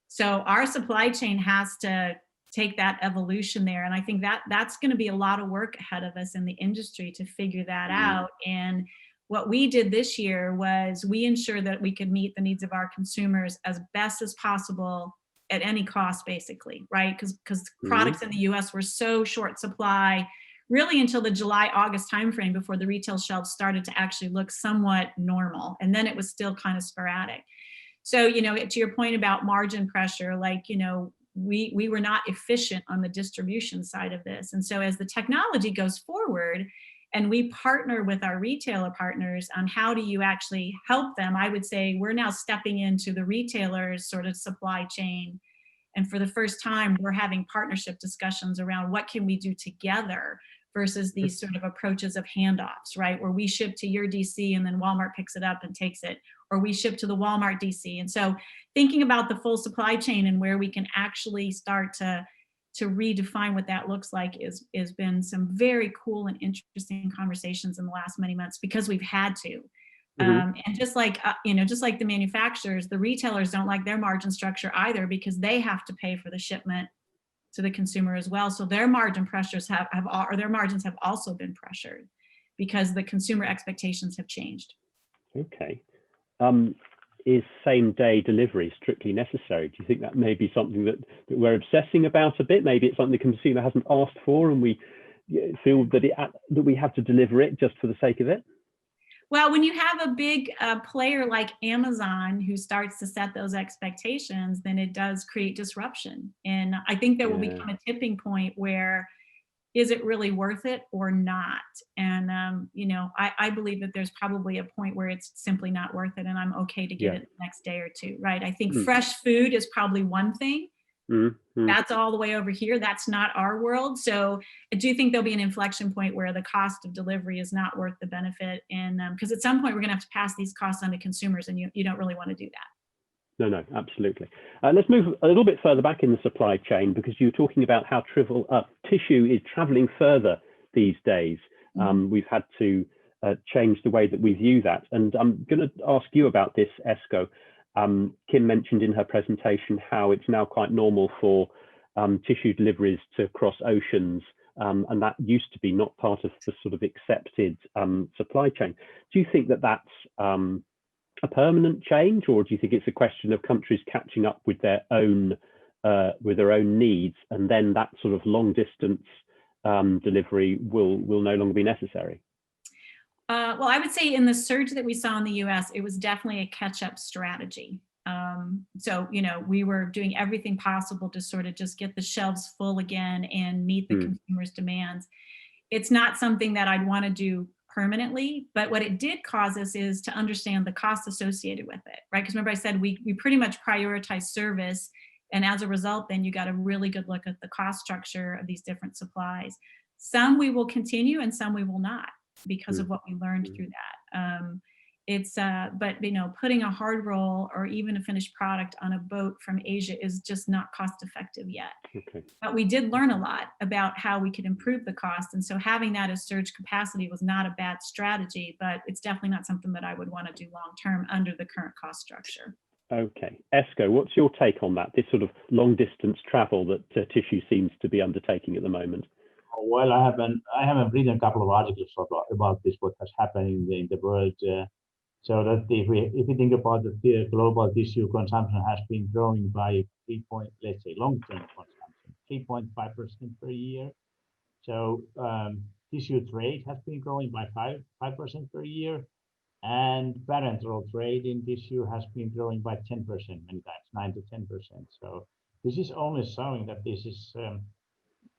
So our supply chain has to take that evolution there. And I think that's going to be a lot of work ahead of us in the industry to figure that out. And what we did this year was we ensured that we could meet the needs of our consumers as best as possible at any cost, basically, right? Because products in the US were so short supply, really until the July, August timeframe, before the retail shelves started to actually look somewhat normal. And then it was still kind of sporadic. So, to your point about margin pressure, we were not efficient on the distribution side of this. And so as the technology goes forward and we partner with our retailer partners on how do you actually help them, I would say we're now stepping into the retailer's sort of supply chain. And for the first time, we're having partnership discussions around what can we do together versus these sort of approaches of handoffs, right? Where we ship to your DC and then Walmart picks it up and takes it, or we ship to the Walmart DC. And so thinking about the full supply chain and where we can actually start to redefine what that looks like has been some very cool and interesting conversations in the last many months, because we've had to. And just like the manufacturers, the retailers don't like their margin structure either, because they have to pay for the shipment to the consumer as well. So their margin pressures their margins have also been pressured because the consumer expectations have changed. Okay. Is same-day delivery strictly necessary? Do you think that may be something that we're obsessing about a bit? Maybe it's something the consumer hasn't asked for, and we feel that we have to deliver it just for the sake of it? Well, when you have a big player like Amazon who starts to set those expectations, then it does create disruption. And I think there will become a tipping point where, is it really worth it or not? And, I believe that there's probably a point where it's simply not worth it, and I'm okay to get it the next day or two, right? I think fresh food is probably one thing That's all the way over here. That's not our world. So I do think there'll be an inflection point where the cost of delivery is not worth the benefit. And because at some point we're going to have to pass these costs on to consumers, and you don't really want to do that. No, absolutely. Let's move a little bit further back in the supply chain, because you were talking about how tissue is traveling further these days. We've had to change the way that we view that. And I'm going to ask you about this, Esko. Kim mentioned in her presentation how it's now quite normal for tissue deliveries to cross oceans, and that used to be not part of the sort of accepted supply chain. Do you think that that's a permanent change, or do you think it's a question of countries catching up with their own needs, and then that sort of long distance delivery will no longer be necessary? Well, I would say in the surge that we saw in the US, it was definitely a catch-up strategy. So, we were doing everything possible to sort of just get the shelves full again and meet the consumers' demands. It's not something that I'd want to do permanently, but what it did cause us is to understand the cost associated with it, right? Because remember I said we pretty much prioritize service, and as a result, then you got a really good look at the cost structure of these different supplies. Some we will continue and some we will not, because of what we learned through that. But putting a hard roll or even a finished product on a boat from Asia is just not cost effective yet. But we did learn a lot about how we could improve the cost. And so having that as surge capacity was not a bad strategy, but it's definitely not something that I would want to do long term under the current cost structure. Okay, Esko, what's your take on that, this sort of long distance travel that tissue seems to be undertaking at the moment? Well, I haven't written a couple of articles about this, what has happened in the world. So that if we think about the global tissue consumption has been growing by long-term consumption, 3.5% per year. So tissue trade has been growing by 5% per year, and parenteral trade in tissue has been growing by 10% many times, 9 to 10%. So this is only showing that this is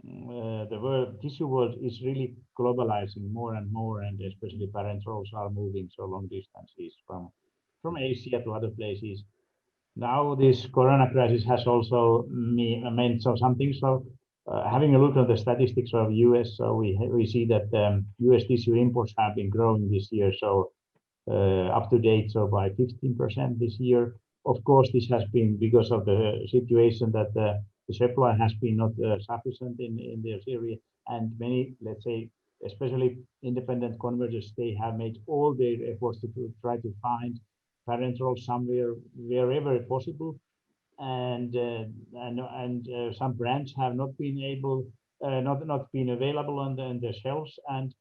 the tissue world is really globalizing more and more, and especially parenterals are moving so long distances from Asia to other places. Now this corona crisis has also meant something. So having a look at the statistics of US, so we see that US tissue imports have been growing this year. So up to date, so by 15% this year. Of course, this has been because of the situation that the supply has been not sufficient in this area, and many, let's say, especially independent converters, they have made all their efforts to try to find parenteral somewhere, wherever possible, and some brands have not been able, not been available on the shelves, and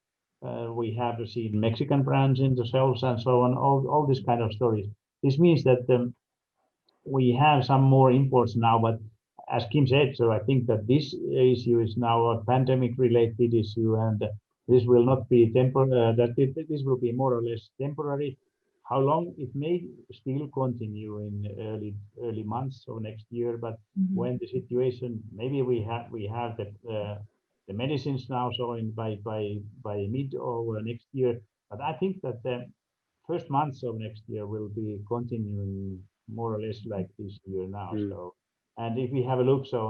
we have seen Mexican brands in the shelves and so on. All this kind of stories. This means that we have some more imports now, but as Kim said, so I think that this issue is now a pandemic-related issue, and this will not be temporary. This will be more or less temporary. How long it may still continue in early months of next year, but when the situation, maybe we have the medicines now, so by mid of next year. But I think that the first months of next year will be continuing more or less like this year now. So, and if we have a look, so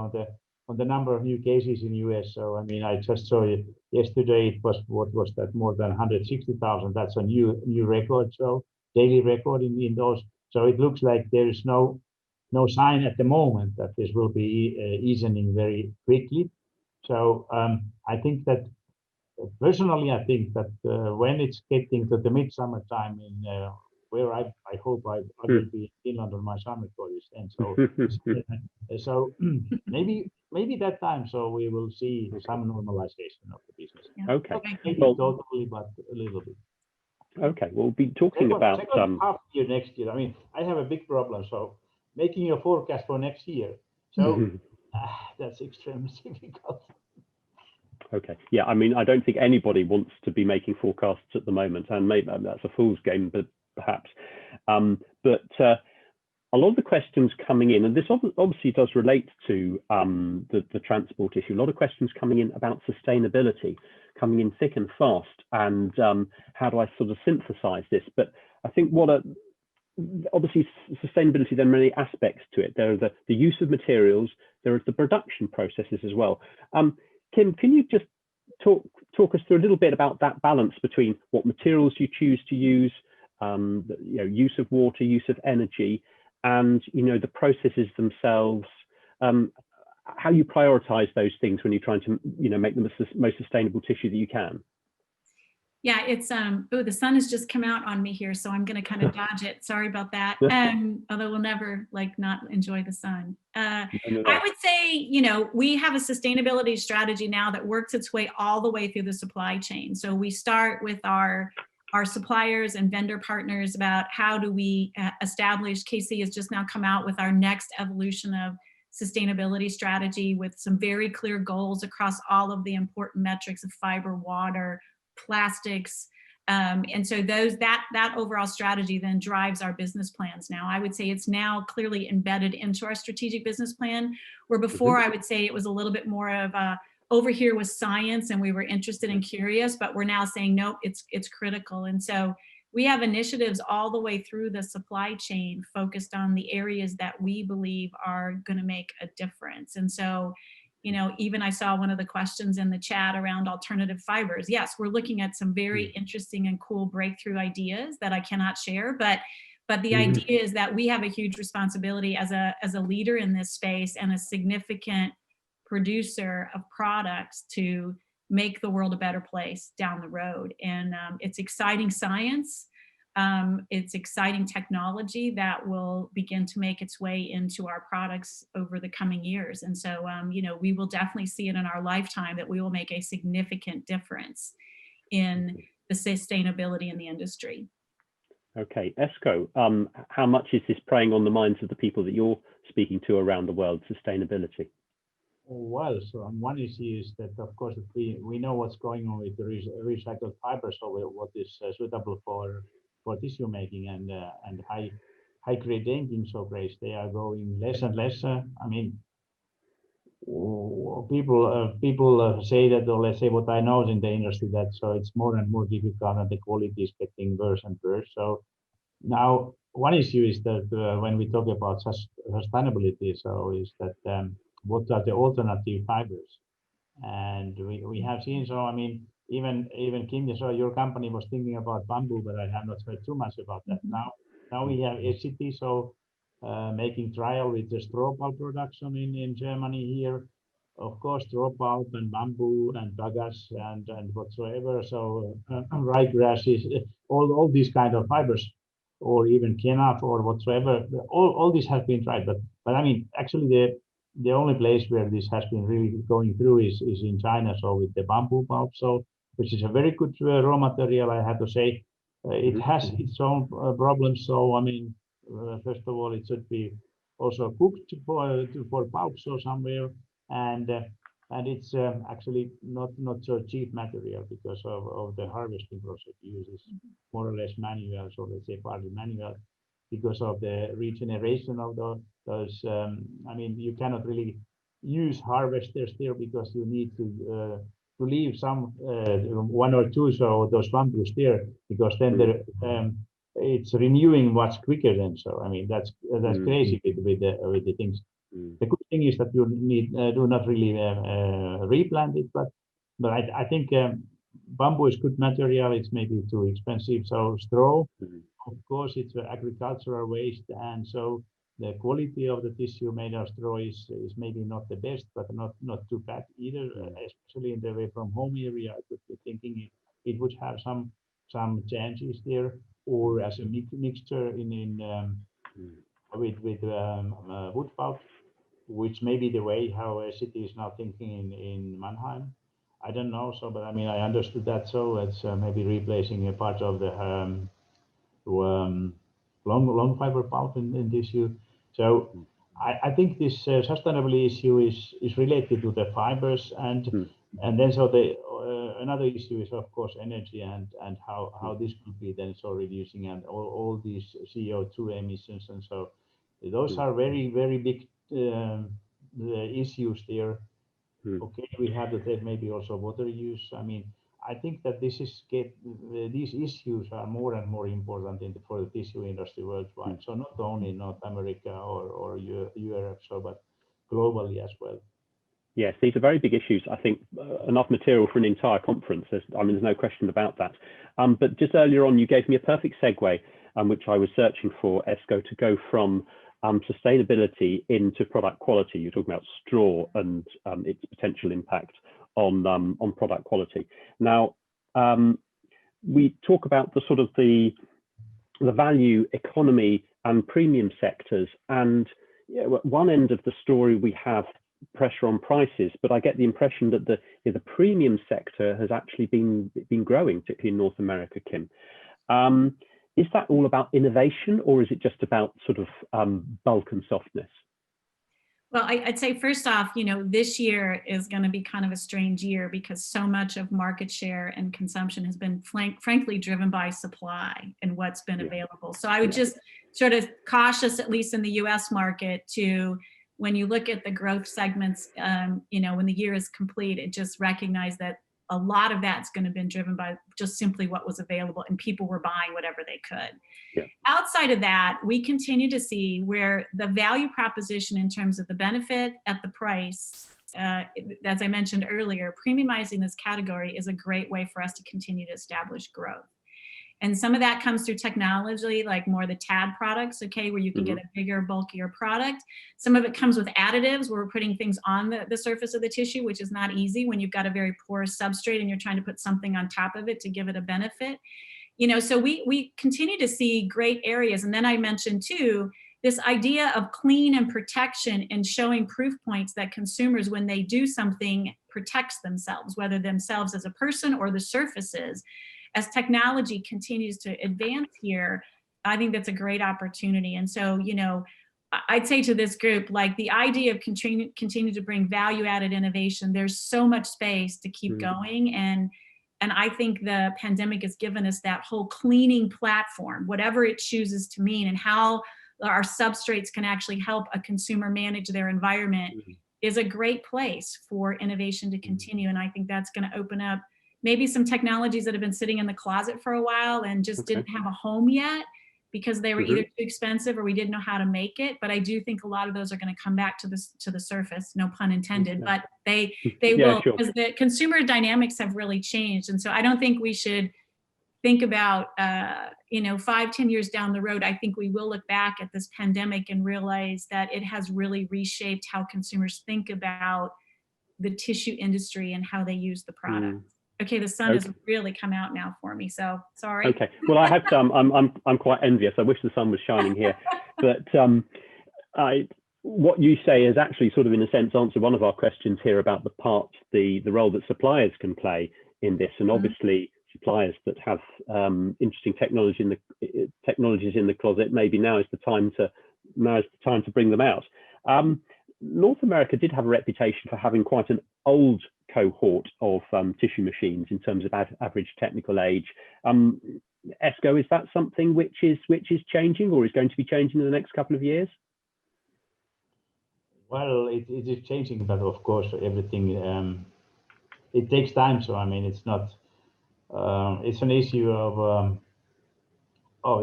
on the number of new cases in US, so I mean, I just saw it yesterday. It was, what was that, more than 160,000. That's a new record, so daily record in those. So it looks like there is no sign at the moment that this will be easing very quickly. So I think that personally, I think that when it's getting to the midsummer time in where I hope I will be in Finland on my summer holidays, and so maybe that time, so we will see some normalization of the business. Okay. Maybe totally, but a little bit. Okay, we'll be talking about second half year next year. I mean, I have a big problem, so making a forecast for next year. So that's extremely difficult. Okay, yeah, I mean, I don't think anybody wants to be making forecasts at the moment, and maybe that's a fool's game, but perhaps. But a lot of the questions coming in, and this obviously does relate to the transport issue, a lot of questions coming in about sustainability, coming in thick and fast, and how do I sort of synthesize this? But I think what obviously sustainability, there are many aspects to it. There are the use of materials, there are the production processes as well. Kim, can you just talk us through a little bit about that balance between what materials you choose to use, use of water, use of energy, and the processes themselves, how you prioritize those things when you're trying to make them the most sustainable tissue that you can? Yeah, it's the sun has just come out on me here, so I'm going to kind of dodge it. Sorry about that. Although we'll never not enjoy the sun. I would say, we have a sustainability strategy now that works its way all the way through the supply chain. So we start with our suppliers and vendor partners about how do we establish. KC has just now come out with our next evolution of sustainability strategy with some very clear goals across all of the important metrics of fiber, water, plastics, and so that overall strategy then drives our business plans. Now I would say it's now clearly embedded into our strategic business plan, where before I would say it was a little bit more of over here with science and we were interested and curious, but we're now saying nope, it's critical. And so we have initiatives all the way through the supply chain focused on the areas that we believe are going to make a difference. And so even I saw one of the questions in the chat around alternative fibers. Yes, we're looking at some very interesting and cool breakthrough ideas that I cannot share, but the idea is that we have a huge responsibility as a leader in this space and a significant producer of products to make the world a better place down the road. And it's exciting science. It's exciting technology that will begin to make its way into our products over the coming years. And so, we will definitely see it in our lifetime that we will make a significant difference in the sustainability in the industry. Okay, Esko, how much is this preying on the minds of the people that you're speaking to around the world, sustainability? Well, so one issue is that, of course, we know what's going on with the recycled fibers, so what is suitable for tissue making and high grade engine so grades, they are going less and less. I mean, people say that, or let's say what I know in the industry, that so it's more and more difficult and the quality is getting worse and worse. So now one issue is that when we talk about sustainability, so is that what are the alternative fibers? And we have seen, so I mean, even Kim, so your company was thinking about bamboo, but I have not heard too much about that. Now we have SCT, so making trial with the straw pulp production in Germany here. Of course, straw pulp and bamboo and bagasse and whatsoever. So ryegrasses, all these kind of fibers, or even kenaf or whatsoever. All this has been tried, but I mean, actually the only place where this has been really going through is in China. So with the bamboo pulp, so which is a very good raw material, I have to say. It has its own problems. So I mean, first of all, it should be also cooked for pulp so somewhere, and it's actually not so cheap material because of the harvesting process. It uses more or less manual, so let's say partly manual, because of the regeneration of those. I mean, you cannot really use harvesters there because you need to leave some one or two so those bamboos there, because then it's renewing much quicker than. So I mean, that's crazy with the things. The good thing is that you need do not really replant it, but I think bamboo is good material. It's maybe too expensive. So straw, of course, it's agricultural waste, and so the quality of the tissue made of straw is maybe not the best, but not too bad either. Especially in the away from home area, I could be thinking it would have some changes there, or as a mixture with wood pulp, which may be the way how a city is now thinking in Mannheim. I don't know, so but I mean I understood that, so it's maybe replacing a part of the long fiber pulp in tissue. So I think this sustainability issue is related to the fibers, and then so the another issue is of course energy and how this could be then so reducing and all these CO2 emissions, and so those are very big issues there. Okay, we have to take maybe also water use. I mean, I think that these issues are more and more important for the tissue industry worldwide. So not only in North America or Europe, but globally as well. Yes, these are very big issues. I think enough material for an entire conference. There's no question about that. But just earlier on, you gave me a perfect segue, which I was searching for, Esko, to go from sustainability into product quality. You're talking about straw and its potential impact on product quality. Now, we talk about the value economy and premium sectors, and at one end of the story we have pressure on prices, but I get the impression that the premium sector has actually been growing, particularly in North America, Kim. Is that all about innovation, or is it just about bulk and softness? Well, I'd say first off, this year is going to be kind of a strange year because so much of market share and consumption has been frankly driven by supply and what's been available. So I would just sort of cautious, at least in the US market, to when you look at the growth segments, when the year is complete, it just recognize that a lot of that's going to have been driven by just simply what was available and people were buying whatever they could. Yeah. Outside of that, we continue to see where the value proposition in terms of the benefit at the price, as I mentioned earlier, premiumizing this category is a great way for us to continue to establish growth. And some of that comes through technology, like more the TAD products, okay, where you can get a bigger, bulkier product. Some of it comes with additives, where we're putting things on the surface of the tissue, which is not easy when you've got a very porous substrate and you're trying to put something on top of it to give it a benefit. So we continue to see great areas. And then I mentioned too, this idea of clean and protection and showing proof points that consumers, when they do something, protects themselves, whether themselves as a person or the surfaces. As technology continues to advance here, I think that's a great opportunity. And so, I'd say to this group, like the idea of continue to bring value-added innovation, there's so much space to keep going. And I think the pandemic has given us that whole cleaning platform, whatever it chooses to mean, and how our substrates can actually help a consumer manage their environment is a great place for innovation to continue. And I think that's going to open up maybe some technologies that have been sitting in the closet for a while and just didn't have a home yet because they were either too expensive or we didn't know how to make it. But I do think a lot of those are going to come back to the surface, no pun intended, but they will, because the consumer dynamics have really changed. And so I don't think we should think about, 5-10 years down the road. I think we will look back at this pandemic and realize that it has really reshaped how consumers think about the tissue industry and how they use the product. Okay, the sun has really come out now for me, so sorry. Okay, well, I have some. I'm quite envious. I wish the sun was shining here, but what you say is actually sort of, in a sense, answered one of our questions here about the role that suppliers can play in this, and obviously suppliers that have interesting technologies in the closet. Maybe now is the time to bring them out. North America did have a reputation for having quite an old cohort of tissue machines in terms of average technical age. Esko, is that something which is changing or is going to be changing in the next couple of years? Well, it is changing, but of course everything it takes time. So I mean, it's not it's an issue of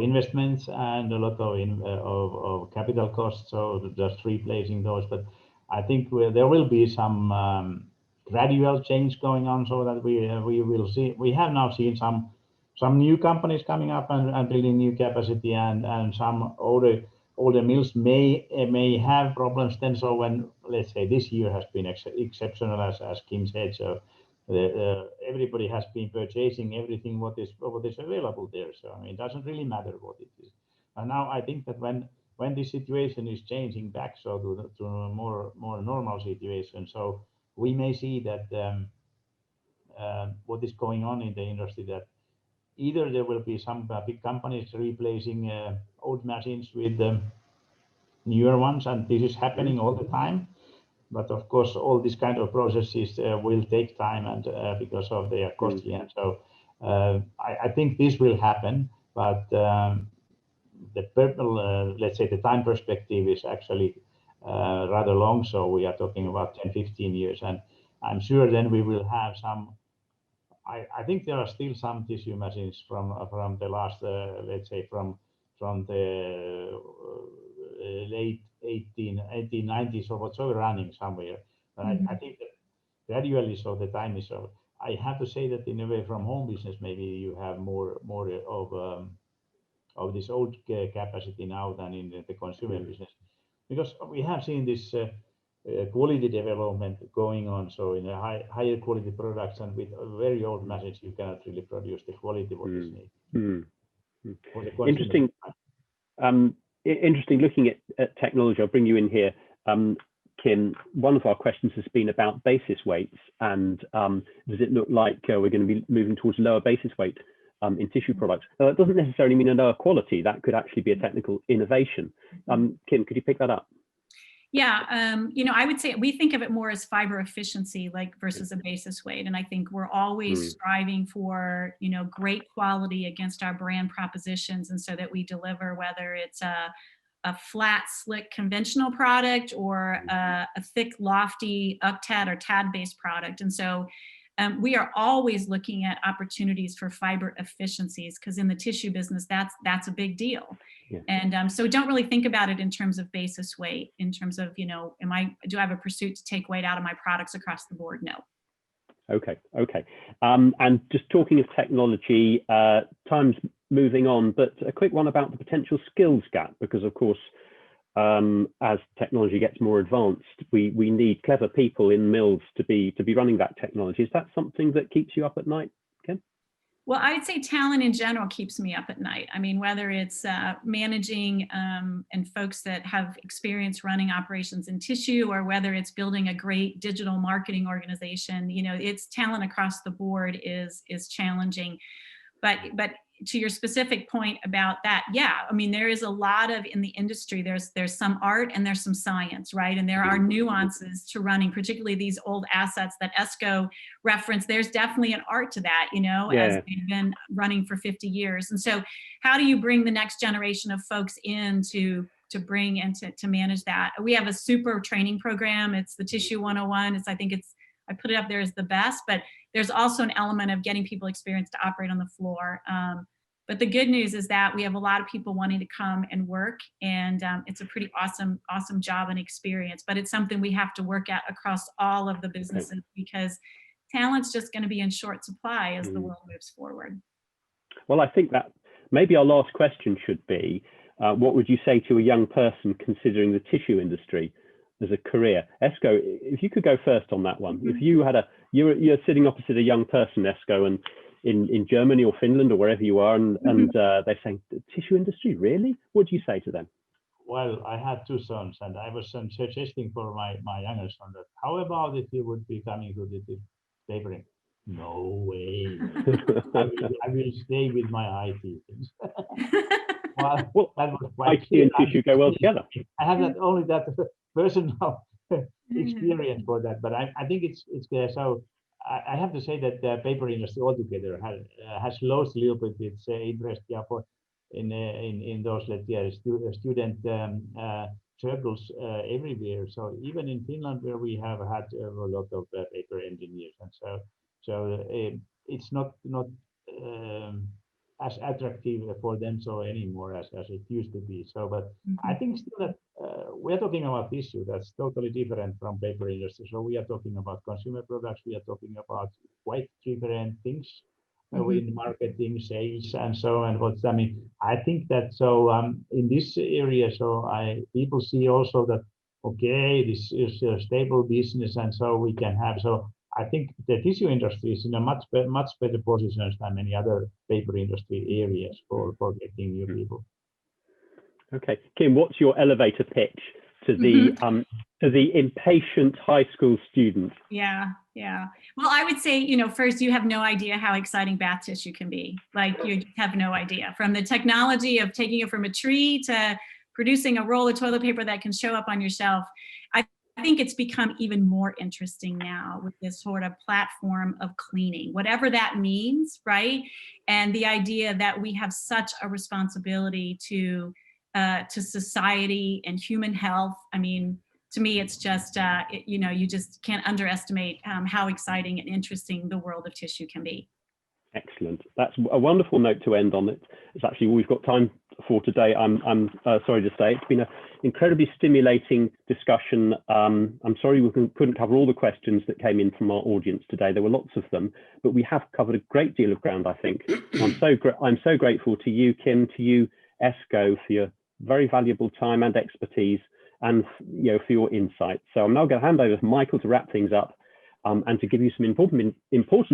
investments and a lot of capital costs. So just replacing those, but I think there will be some gradual change going on, so that we will see. We have now seen some new companies coming up and building new capacity, and some older mills may have problems then. So when, let's say, this year has been exceptional, as Kim said, so everybody has been purchasing everything what is available there. So I mean, it doesn't really matter what it is. And now I think that when this situation is changing back to a more normal situation, so we may see that what is going on in the industry, that either there will be some big companies replacing old machines with newer ones, and this is happening all the time. But of course, all these kind of processes will take time, and because of their costly. And so I think this will happen, but the purple, let's say, the time perspective is actually rather long. So we are talking about 10-15 years, and I'm sure then we will have some, I think there are still some tissue machines from the last, let's say, from the late 1890s or whatsoever running somewhere. But I think that gradually, so the time is over. I have to say that in a way, from home business, maybe you have more of this old capacity now than in the consumer business, because we have seen this quality development going on. So in a higher quality products, and with very old machines, you cannot really produce the quality what is needed. For the Interesting. Interesting looking at technology. I'll bring you in here. Kim, one of our questions has been about basis weights, and does it look like we're going to be moving towards lower basis weight in tissue products? Now, that doesn't necessarily mean a lower quality. That could actually be a technical innovation. Kim, could you pick that up? Yeah, you know, I would say we think of it more as fiber efficiency, like versus a basis weight. And I think we're always striving for, you know, great quality against our brand propositions. And so that we deliver, whether it's a flat, slick, conventional product or a thick, lofty UCTAD or TAD-based product. And so we are always looking at opportunities for fiber efficiencies, because in the tissue business, that's a big deal. Yeah. And so don't really think about it in terms of basis weight, in terms of, you know, do I have a pursuit to take weight out of my products across the board? No. Okay. And just talking of technology, time's moving on, but a quick one about the potential skills gap, because of course, as technology gets more advanced, we need clever people in mills to be running that technology. Is that something that keeps you up at night, Ken? Well, I'd say talent in general keeps me up at night. I mean, whether it's managing and folks that have experience running operations in tissue, or whether it's building a great digital marketing organization, you know, it's talent across the board is challenging. But to your specific point about that, yeah, I mean, there is a lot of, in the industry, there's some art and there's some science, right? And there are nuances to running, particularly these old assets that ESCO referenced. There's definitely an art to that, you know, as they've been running for 50 years. And so how do you bring the next generation of folks in to bring and to manage that? We have a super training program. It's the Tissue 101. I put it up there as the best, but there's also an element of getting people experience to operate on the floor. But the good news is that we have a lot of people wanting to come and work, and it's a pretty awesome job and experience. But it's something we have to work at across all of the businesses, because talent's just going to be in short supply as the world moves forward. Well, I think that maybe our last question should be, what would you say to a young person considering the tissue industry as a career? ESCO, if you could go first on that one. If you had you're sitting opposite a young person, ESCO, and in Germany or Finland or wherever you are, and they're saying, the tissue industry, really? What do you say to them? Well, I had two sons, and I was suggesting for my younger son that, how about if he would be coming to the papering? No way. I will stay with my IT things. Well, that was quite IT and tissue go well together. I have only that personal experience for that, but I think it's so. I have to say that the paper industry altogether has lost a little bit its interest in those student circles everywhere. So even in Finland, where we have had a lot of paper engineers, and so it's not as attractive for them anymore as it used to be. So, but I think still that we're talking about tissue that's totally different from paper industry. So we are talking about consumer products. We are talking about quite different things in marketing, sales, and so on. But I mean, I think that in this area, people see also that, okay, this is a stable business, and so we can have I think the tissue industry is in a much better position than many other paper industry areas for getting new people. Okay, Kim, what's your elevator pitch to the impatient high school student? Yeah. Well, I would say, you know, first, you have no idea how exciting bath tissue can be. Like, you have no idea. From the technology of taking it from a tree to producing a roll of toilet paper that can show up on your shelf. I think it's become even more interesting now with this sort of platform of cleaning, whatever that means, right? And the idea that we have such a responsibility to society and human health. I mean, to me, it's just, you know, you just can't underestimate how exciting and interesting the world of tissue can be. Excellent. That's a wonderful note to end on. It's actually all we've got time for today. I'm sorry to say it's been an incredibly stimulating discussion. I'm sorry we couldn't cover all the questions that came in from our audience today. There were lots of them, but we have covered a great deal of ground, I think. I'm so grateful to you, Kim, to you, Esco, for your very valuable time and expertise, and for your insights. So I'm now going to hand over to Michael to wrap things up. And to give you some important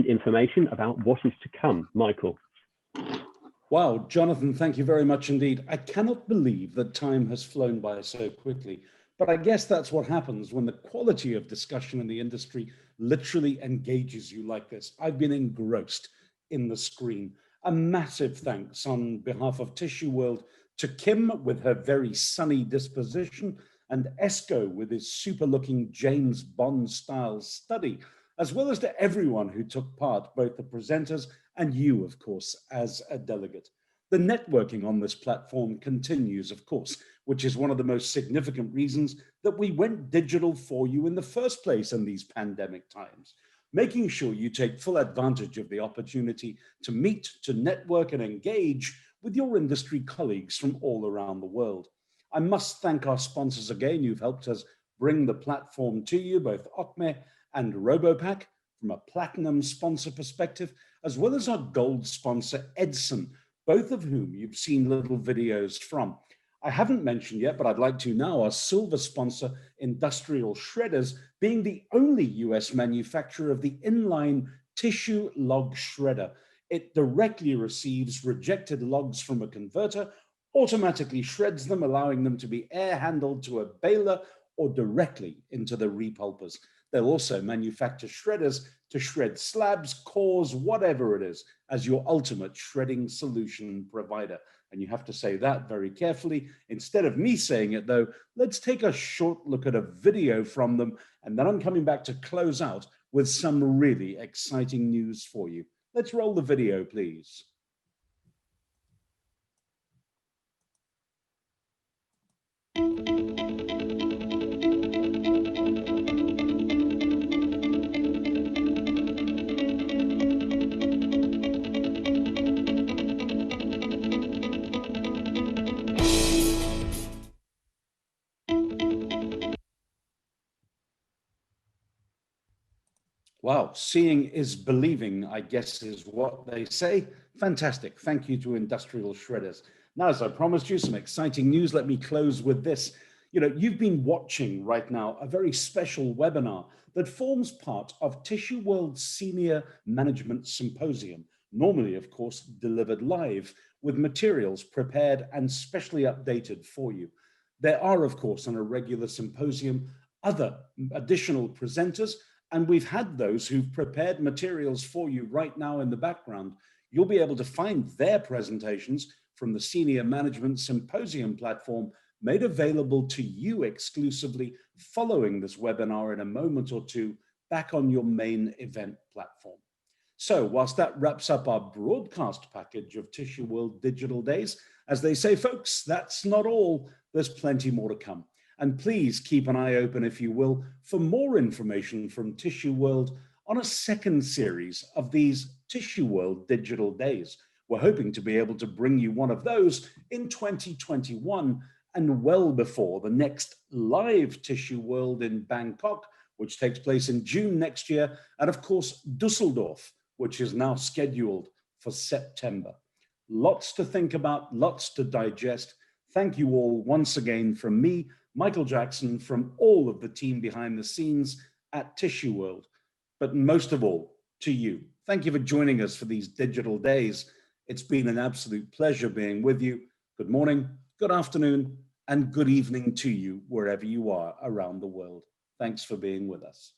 information about what is to come. Michael. Wow, Jonathan, thank you very much indeed. I cannot believe that time has flown by so quickly, but I guess that's what happens when the quality of discussion in the industry literally engages you like this. I've been engrossed in the screen. A massive thanks on behalf of Tissue World to Kim with her very sunny disposition, and Esco with his super-looking James Bond-style study, as well as to everyone who took part, both the presenters and you, of course, as a delegate. The networking on this platform continues, of course, which is one of the most significant reasons that we went digital for you in the first place in these pandemic times, making sure you take full advantage of the opportunity to meet, to network, and engage with your industry colleagues from all around the world. I must thank our sponsors again. You've helped us bring the platform to you, both Ocme and RoboPack, from a platinum sponsor perspective, as well as our gold sponsor, Edson, both of whom you've seen little videos from. I haven't mentioned yet, but I'd like to now, our silver sponsor, Industrial Shredders, being the only US manufacturer of the inline tissue log shredder. It directly receives rejected logs from a converter, automatically shreds them, allowing them to be air handled to a baler or directly into the repulpers. They'll also manufacture shredders to shred slabs, cores, whatever it is, as your ultimate shredding solution provider. And you have to say that very carefully. Instead of me saying it though, let's take a short look at a video from them, and then I'm coming back to close out with some really exciting news for you. Let's roll the video, please. Wow, seeing is believing, I guess, is what they say. Fantastic. Thank you to Industrial Shredders. Now, as I promised you, some exciting news. Let me close with this. You've been watching right now a very special webinar that forms part of Tissue World's Senior Management Symposium, normally, of course, delivered live with materials prepared and specially updated for you. There are, of course, on a regular symposium, other additional presenters, and we've had those who've prepared materials for you right now in the background. You'll be able to find their presentations from the Senior Management Symposium platform made available to you exclusively following this webinar in a moment or two back on your main event platform. So whilst that wraps up our broadcast package of Tissue World Digital Days, as they say, folks, that's not all. There's plenty more to come. And please keep an eye open, if you will, for more information from Tissue World on a second series of these Tissue World Digital Days. We're hoping to be able to bring you one of those in 2021 and well before the next live Tissue World in Bangkok, which takes place in June next year, and of course, Dusseldorf, which is now scheduled for September. Lots to think about, lots to digest. Thank you all once again from me, Michael Jackson, from all of the team behind the scenes at Tissue World, but most of all, to you. Thank you for joining us for these digital days. It's been an absolute pleasure being with you. Good morning, good afternoon, and good evening to you wherever you are around the world. Thanks for being with us.